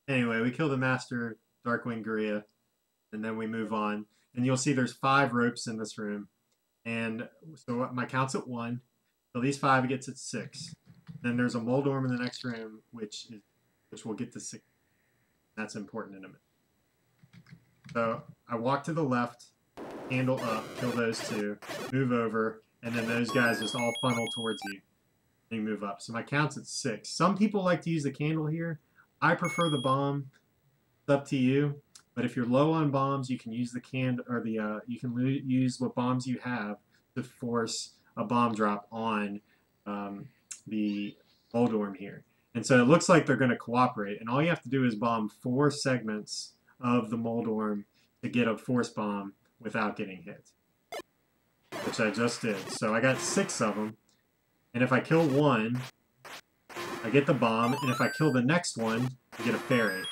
Speaker 2: anyway, we kill the master Darkwing Gorilla, and then we move on. And you'll see there's 5 ropes in this room, and so my count's at 1. So these 5 it gets at 6. Then there's a Moldorm in the next room, which will get to 6. That's important in a minute. So I walk to the left, handle up, kill those 2, move over, and then those guys just all funnel towards you. And you move up. So my count's at 6. Some people like to use the candle here. I prefer the bomb. It's up to you. But if you're low on bombs, you can use the use what bombs you have to force a bomb drop on the Moldorm here. And so it looks like they're going to cooperate. And all you have to do is bomb 4 segments of the Moldorm to get a force bomb without getting hit, which I just did. So I got 6 of them. And if I kill 1, I get the bomb. And if I kill the next one, I get a fairy.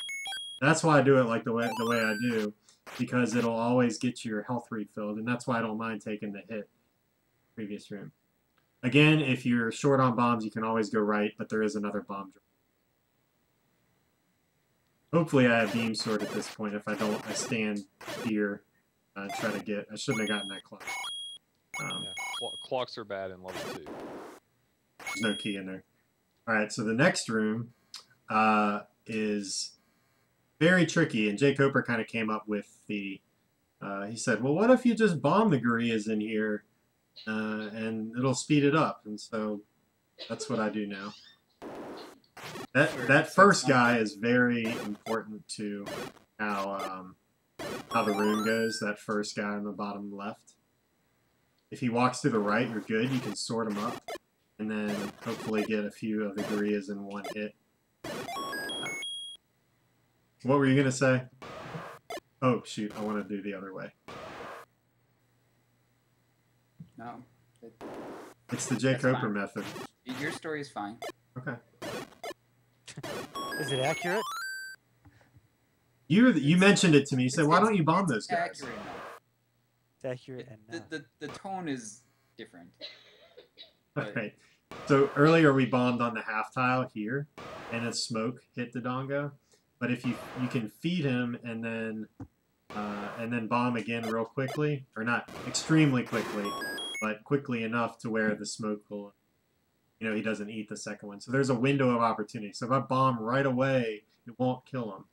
Speaker 2: That's why I do it like the way I do, because it'll always get your health refilled. And that's why I don't mind taking the hit. Previous room. Again, if you're short on bombs, you can always go right, but there is another bomb drop. Hopefully I have beam sword at this point. If I don't, I stand here and try to get... I shouldn't have gotten that clock.
Speaker 4: Clocks are bad in level 2.
Speaker 2: There's no key in there. Alright, so the next room is very tricky, and Jay Coper kind of came up with the... he said, well, what if you just bomb the gorillas in here, and it'll speed it up? And so that's what I do now. That first guy is very important to how the room goes. That first guy on the bottom left. If he walks to the right, you're good. You can sort him up, and then hopefully get a few of the gorillas in one hit. What were you gonna say? Oh shoot! I want to do the other way.
Speaker 5: No.
Speaker 2: It's the Jay
Speaker 5: That's
Speaker 2: Coper
Speaker 5: fine.
Speaker 2: method.
Speaker 5: Your story is fine.
Speaker 2: Okay.
Speaker 3: Is it accurate?
Speaker 2: You mentioned it to me. You said, why don't you bomb those
Speaker 5: It's
Speaker 2: guys?
Speaker 5: accurate enough.
Speaker 3: It's accurate and
Speaker 5: The tone is different.
Speaker 2: Alright. So earlier we bombed on the half tile here, and a smoke hit the Dongo. But if you can feed him and then bomb again real quickly, or not extremely quickly, but quickly enough to where the smoke will, he doesn't eat the second one. So there's a window of opportunity. So if I bomb right away, it won't kill him.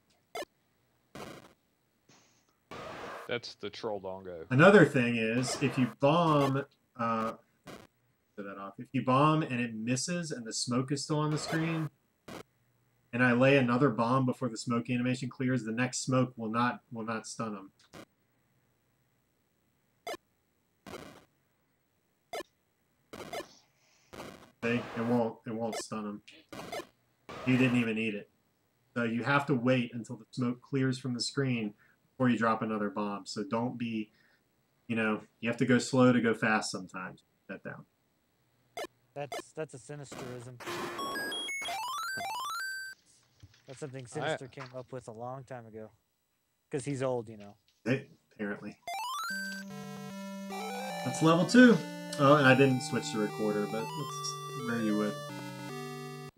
Speaker 4: That's the troll dongo.
Speaker 2: Another thing is, if you bomb, if you bomb and it misses and the smoke is still on the screen, and I lay another bomb before the smoke animation clears, the next smoke will not stun him. Okay, it won't stun him. You didn't even eat it. So you have to wait until the smoke clears from the screen before you drop another bomb. So don't be, you have to go slow to go fast sometimes. Put that down.
Speaker 3: that's a sinisterism. That's something Sinister came up with a long time ago. Because he's old,
Speaker 2: Apparently. That's level 2. Oh, and I didn't switch the recorder, but that's where you would.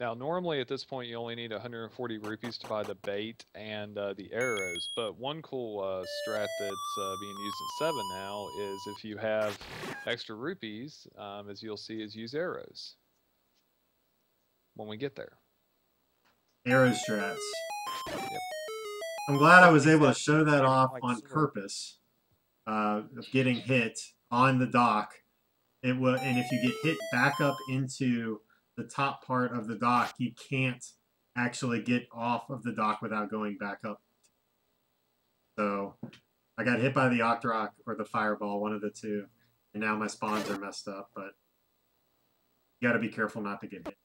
Speaker 4: Now, normally at this point, you only need 140 rupees to buy the bait and the arrows. But one cool strat that's being used in 7 now is if you have extra rupees, as you'll see, is use arrows when we get there.
Speaker 2: Arrow strats.
Speaker 4: Yep.
Speaker 2: I'm glad I was able to show that
Speaker 3: Getting
Speaker 2: off
Speaker 3: like
Speaker 2: on
Speaker 3: sword.
Speaker 2: purpose. Of getting hit on the dock. It will, and if you get hit back up into the top part of the dock, you can't actually get off of the dock without going back up. So I got hit by the Octorok or the Fireball, one of the two, and now my spawns are messed up, but you got to be careful not to get hit.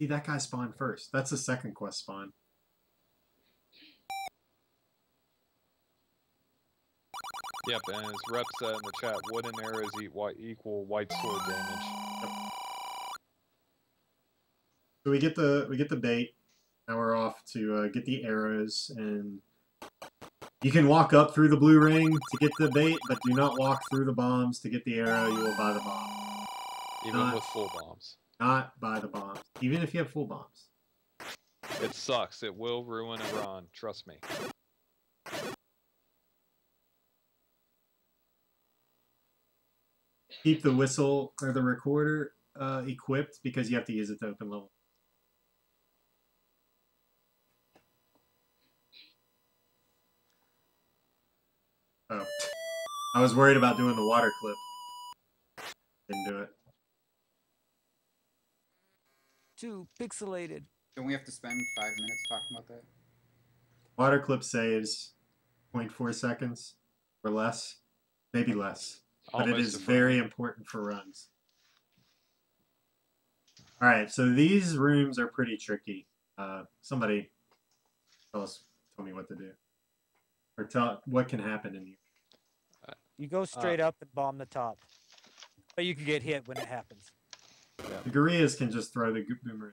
Speaker 2: See, that guy spawned first. That's the second quest spawn.
Speaker 4: Yep, and as Rep said in the chat, wooden arrows equal white sword damage.
Speaker 2: So we get the bait. Now we're off to get the arrows, and you can walk up through the blue ring to get the bait, but do not walk through the bombs to get the arrow. You will buy the bomb.
Speaker 4: Even with full bombs.
Speaker 2: Not buy the bombs, even if you have full bombs.
Speaker 4: It sucks. It will ruin a run. Trust me.
Speaker 2: Keep the whistle or the recorder equipped because you have to use it to open level. Oh, I was worried about doing the water clip. Didn't do it.
Speaker 3: Too pixelated.
Speaker 5: Don't we have to spend 5 minutes talking about that?
Speaker 2: Water clip saves 0.4 seconds or less, maybe less. But it is very important for runs. All right, so these rooms are pretty tricky. Somebody tell me what to do. Or tell what can happen in here.
Speaker 3: You go straight up and bomb the top. But you can get hit when it happens.
Speaker 2: The gorillas can just throw the boomerang.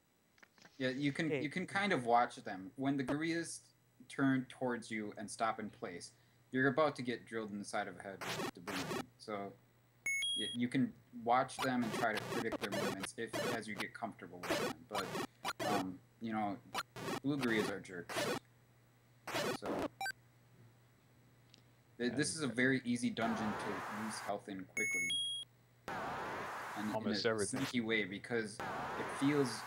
Speaker 5: Yeah, you can kind of watch them. When the gorillas turn towards you and stop in place, you're about to get drilled in the side of the head with the boomerang. So you can watch them and try to predict their movements as you get comfortable with them. But you know, blue gorillas are jerks. So this is a very easy dungeon to lose health in quickly. And
Speaker 4: Almost
Speaker 5: in a
Speaker 4: everything.
Speaker 5: sneaky way, because it feels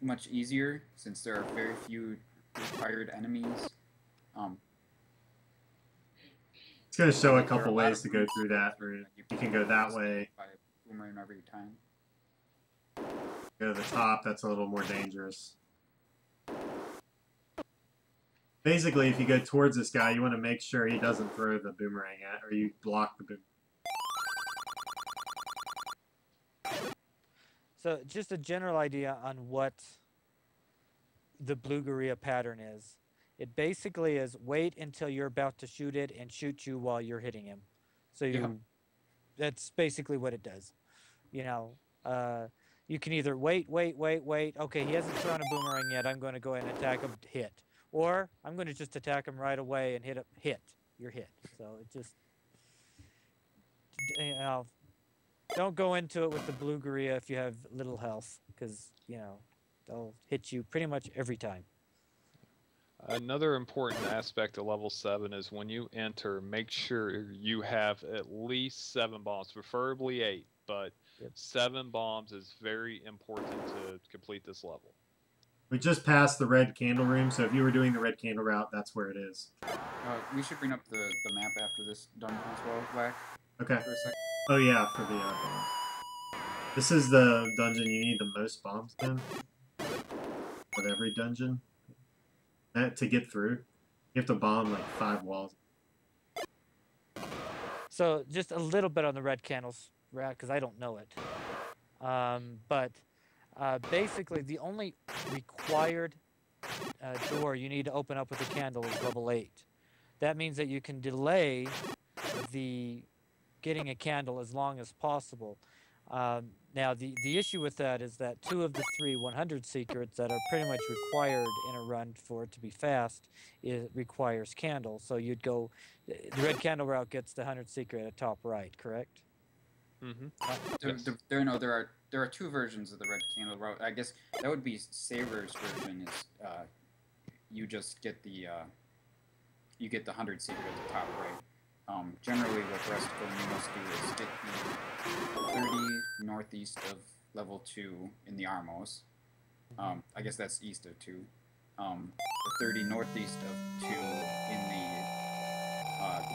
Speaker 5: much easier since there are very few required enemies.
Speaker 2: It's going to show a
Speaker 5: there are
Speaker 2: couple
Speaker 5: lot
Speaker 2: ways
Speaker 5: of
Speaker 2: to go
Speaker 5: routes
Speaker 2: through that route. You can go that way.
Speaker 5: By boomerang every time.
Speaker 2: Go to the top, that's a little more dangerous. Basically, if you go towards this guy, you want to make sure he doesn't throw the boomerang at, or you block the boomerang.
Speaker 3: So just a general idea on what the blue gorilla pattern is. It basically is wait until you're about to shoot it and shoot you while you're hitting him. So that's basically what it does. You know, you can either wait. Okay, he hasn't thrown a boomerang yet. I'm going to go ahead and attack him, hit. Or I'm going to just attack him right away and hit. You're hit. So it just, you know, don't go into it with the blue gorilla if you have little health, because, you know, they'll hit you pretty much every time.
Speaker 4: Another important aspect of level 7 is when you enter, make sure you have at least 7 bombs, preferably 8, but 7 bombs is very important to complete this level.
Speaker 2: We just passed the red candle room, so if you were doing the red candle route, that's where it is.
Speaker 5: We should bring up the map after this dungeon as well, Black.
Speaker 2: Okay.
Speaker 5: For a second.
Speaker 2: Oh yeah, for the bombs. This is the dungeon you need the most bombs in. With every dungeon. To get through, you have to bomb like 5 walls.
Speaker 3: So just a little bit on the red candles, because I don't know it. But basically, the only required door you need to open up with a candle is level 8. That means that you can delay the getting a candle as long as possible. Now, the issue with that is that 2 of the 3 100 secrets that are pretty much required in a run for it to be fast, it requires candles. So you'd go, the red candle route gets the 100 secret at top right, correct?
Speaker 4: Yes.
Speaker 5: There are two versions of the red candle route. I guess that would be Saber's version. Is you just get the 100 secret at the top right. Generally, what Resticle and must do is get the 30 northeast of level 2 in the Armos. I guess that's east of 2. The 30 northeast of 2 in the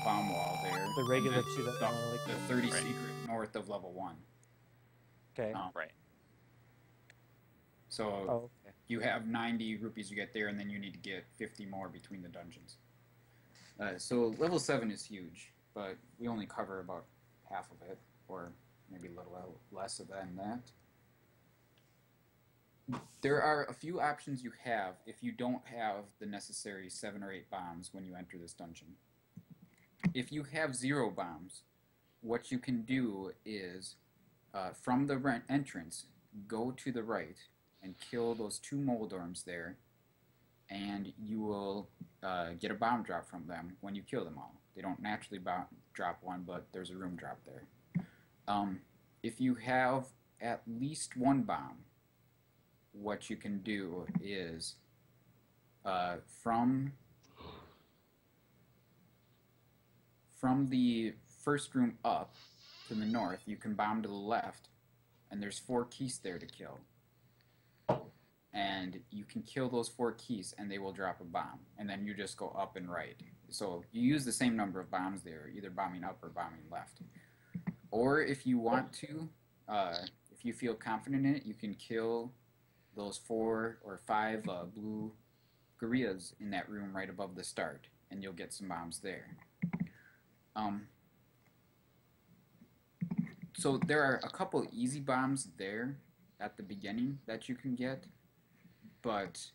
Speaker 5: bomb wall there.
Speaker 3: The regular
Speaker 5: and
Speaker 3: 2 that
Speaker 5: the,
Speaker 3: normally
Speaker 5: the 30
Speaker 1: Right.
Speaker 5: secret north of level 1.
Speaker 3: Okay.
Speaker 1: Right.
Speaker 5: So
Speaker 3: Oh, okay.
Speaker 5: you have 90 rupees you get there, and then you need to get 50 more between the dungeons. So level 7 is huge, but we only cover about half of it, or maybe a little less than that. There are a few options you have if you don't have the necessary 7 or 8 bombs when you enter this dungeon. If you have 0 bombs, what you can do is, from the entrance, go to the right and kill those 2 Moldorms there, and you will get a bomb drop from them when you kill them all. They don't naturally drop one, but there's a room drop there. If you have at least 1 bomb, what you can do is from the first room up to the north, you can bomb to the left, and there's 4 keys there to kill. And you can kill those 4 keys, and they will drop a bomb. And then you just go up and right. So you use the same number of bombs there, either bombing up or bombing left. Or if you want to, if you feel confident in it, you can kill those 4 or 5 blue gorillas in that room right above the start, and you'll get some bombs there. So there are a couple easy bombs there at the beginning that you can get, but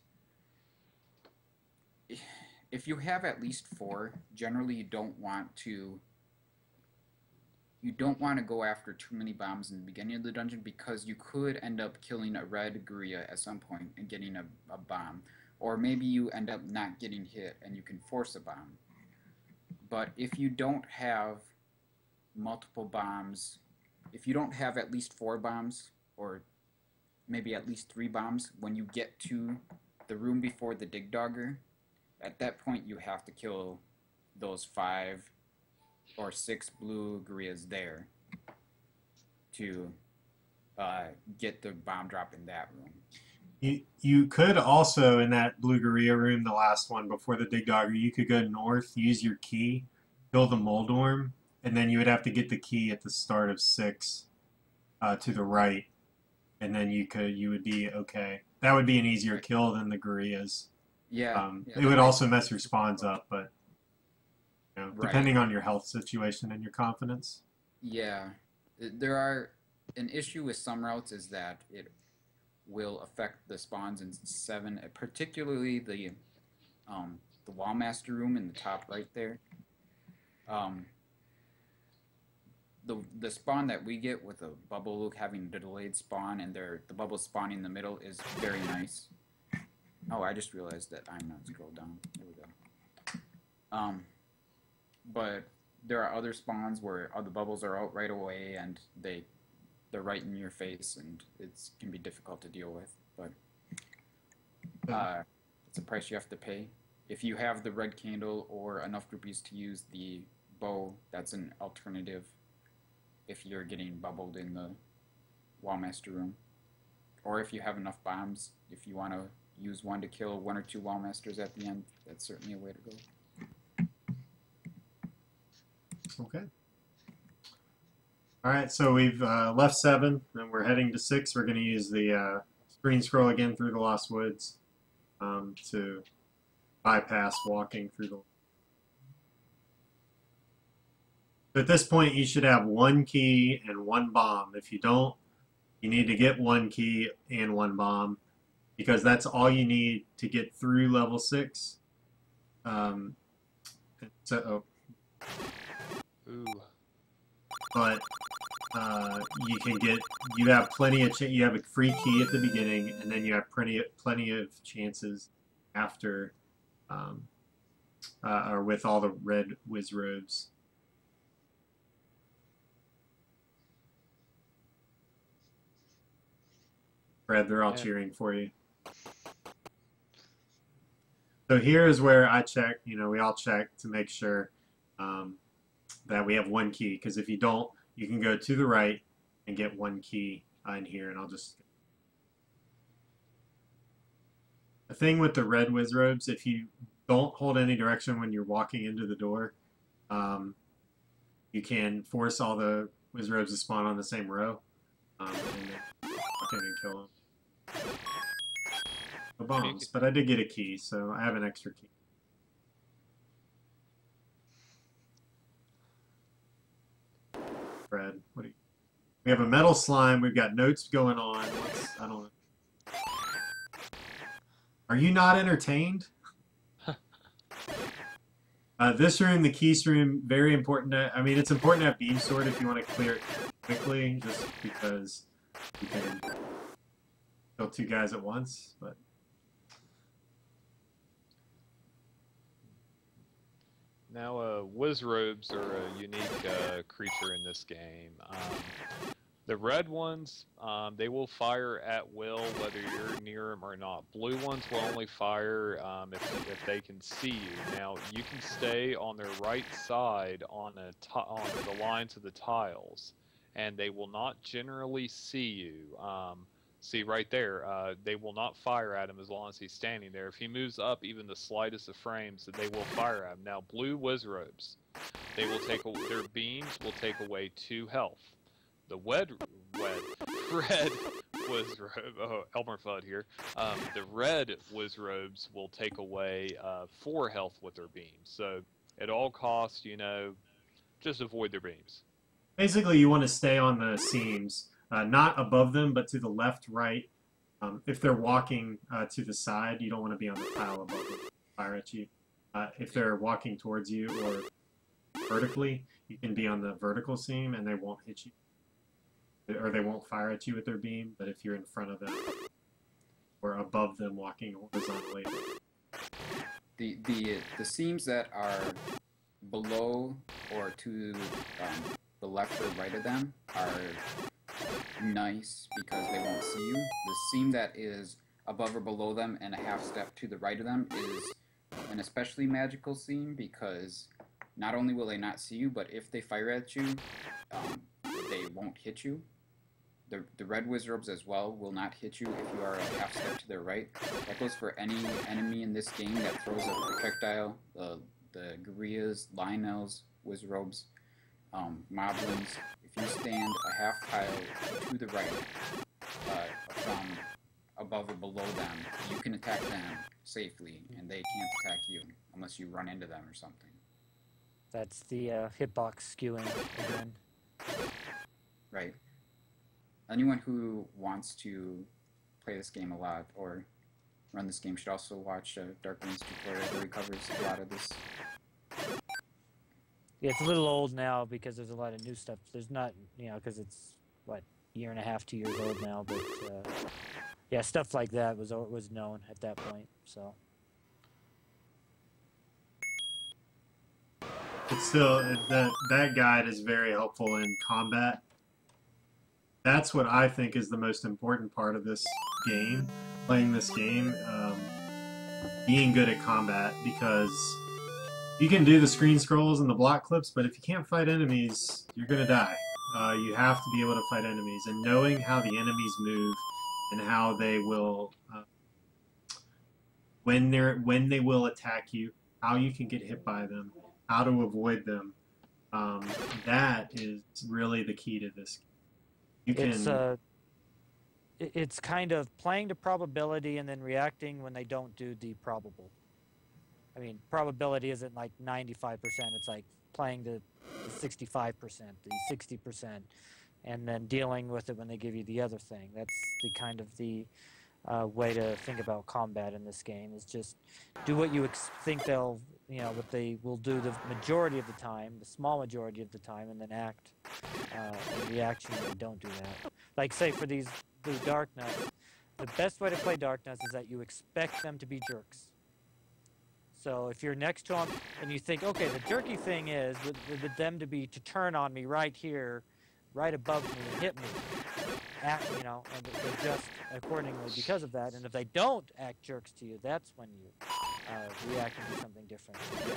Speaker 5: if you have at least 4, generally you don't want to go after too many bombs in the beginning of the dungeon, because you could end up killing a red gorilla at some point and getting a bomb, or maybe you end up not getting hit and you can force a bomb. But if you don't have multiple bombs, if you don't have at least 4 bombs, or maybe at least 3 bombs, when you get to the room before the Dig Dogger, at that point you have to kill those 5 or 6 blue gorillas there to get the bomb drop in that room.
Speaker 2: You could also, in that blue gorilla room, the last one before the Dig Dogger, you could go north, use your key, kill the Moldorm, and then you would have to get the key at the start of 6 to the right, and then you would be okay. That would be an easier kill than the gorillas.
Speaker 5: Yeah.
Speaker 2: It would also mess your spawns up, but you know,
Speaker 5: Right.
Speaker 2: depending on your health situation and your confidence.
Speaker 5: Yeah. An issue with some routes is that it will affect the spawns in 7, particularly the Wallmaster room in the top right there. The spawn that we get with a bubble having a delayed spawn and the bubble spawning in the middle is very nice. Oh, I just realized that I'm not scrolled down. There we go. But there are other spawns where the bubbles are out right away and they're right in your face, and it can be difficult to deal with. But it's a price you have to pay. If you have the red candle or enough rupees to use the bow, that's an alternative if you're getting bubbled in the Wallmaster room. Or if you have enough bombs, if you want to use one to kill 1 or 2 Wallmasters at the end, that's certainly a way to go.
Speaker 2: Okay. All right, so we've left 7, and we're heading to 6. We're going to use the screen scroll again through the Lost Woods to bypass walking through the... At this point, you should have 1 key and 1 bomb. If you don't, you need to get 1 key and 1 bomb, because that's all you need to get through level 6. But you have plenty of you have a free key at the beginning, and then you have plenty of chances after, or with all the red whiz robes. Fred, they're all
Speaker 4: Yeah.
Speaker 2: cheering for you. So here is where I check, you know, we all check to make sure that we have one key. Because if you don't, you can go to the right and get one key in here. And I'll just... The thing with the red wizrobes, if you don't hold any direction when you're walking into the door, you can force all the wizrobes to spawn on the same row. And then walk in and kill them. No bombs, but I did get a key, so I have an extra key. Fred, what do you... We have a metal slime. We've got notes going on. I don't know. Are you not entertained? This room, the keys room, very important. I mean, it's important to have beam sword if you want to clear it quickly, just because you can kill two guys at once. But
Speaker 4: now, wizrobes are a unique creature in this game. The red ones, they will fire at will whether you're near them or not. Blue ones will only fire if they can see you. Now, you can stay on their right side on the lines of the tiles, and they will not generally see you. See right there, they will not fire at him as long as he's standing there. If he moves up even the slightest of frames, they will fire at him. Now, blue wizrobes, they will their beams will take away 2 health. The red wizrobe, oh, Elmer Fudd here. The red wizrobes will take away 4 health with their beams. So at all costs, you know, just avoid their beams.
Speaker 2: basically, you want to stay on the seams, not above them, but to the left, right. If they're walking to the side, you don't want to be on the tile above them. Fire at you. If they're walking towards you or vertically, you can be on the vertical seam and they won't hit you. Or they won't fire at you with their beam, but if you're in front of them or above them walking horizontally.
Speaker 5: The seams that are below or to the left or right of them are nice because they won't see you. The seam that is above or below them and a half step to the right of them is an especially magical seam because not only will they not see you, but if they fire at you, they won't hit you. The red wizrobes as well will not hit you if you are a half step to their right. That goes for any enemy in this game that throws a projectile. The gorillas, lionels, wizrobes, moblins. If you stand a half tile to the right from above or below them, you can attack them safely, and they can't attack you unless you run into them or something.
Speaker 3: That's the hitbox skewing again.
Speaker 5: Right. Anyone who wants to play this game a lot or run this game should also watch Darkwing's tutorial where he covers a lot of this.
Speaker 3: Yeah, it's a little old now because there's a lot of new stuff. There's not, you know, because it's, what, a year and a half, 2 years old now, but yeah, stuff like that was known at that point, so.
Speaker 2: But still, that guide is very helpful in combat. That's what I think is the most important part of this game, playing this game, being good at combat, because you can do the screen scrolls and the block clips, but if you can't fight enemies, you're going to die. You have to be able to fight enemies, and knowing how the enemies move and how they will, when they will attack you, how you can get hit by them, how to avoid them, that is really the key to this game.
Speaker 3: It's kind of playing to probability and then reacting when they don't do the probable. I mean, probability isn't like 95%. It's like playing to the 65%, the 60%, and then dealing with it when they give you the other thing. That's the kind of the way to think about combat in this game. Is just do what you think they'll, you know, what they will do the majority of the time, the small majority of the time, and then act in reaction when they don't do that. Like, say, for these Darknuts, the best way to play Darknuts is that you expect them to be jerks. So if you're next to them and you think, okay, the jerky thing is with them to turn on me right here, right above me and hit me. act, you know, and they adjust accordingly because of that. And if they don't act jerks to you, that's when you react into something different. Yeah.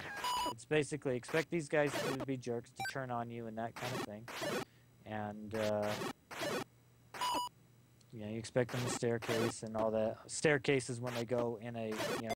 Speaker 3: It's basically expect these guys to be jerks, to turn on you and that kind of thing. And you know, you expect them to staircase and all that. Staircase is when they go in a, you know,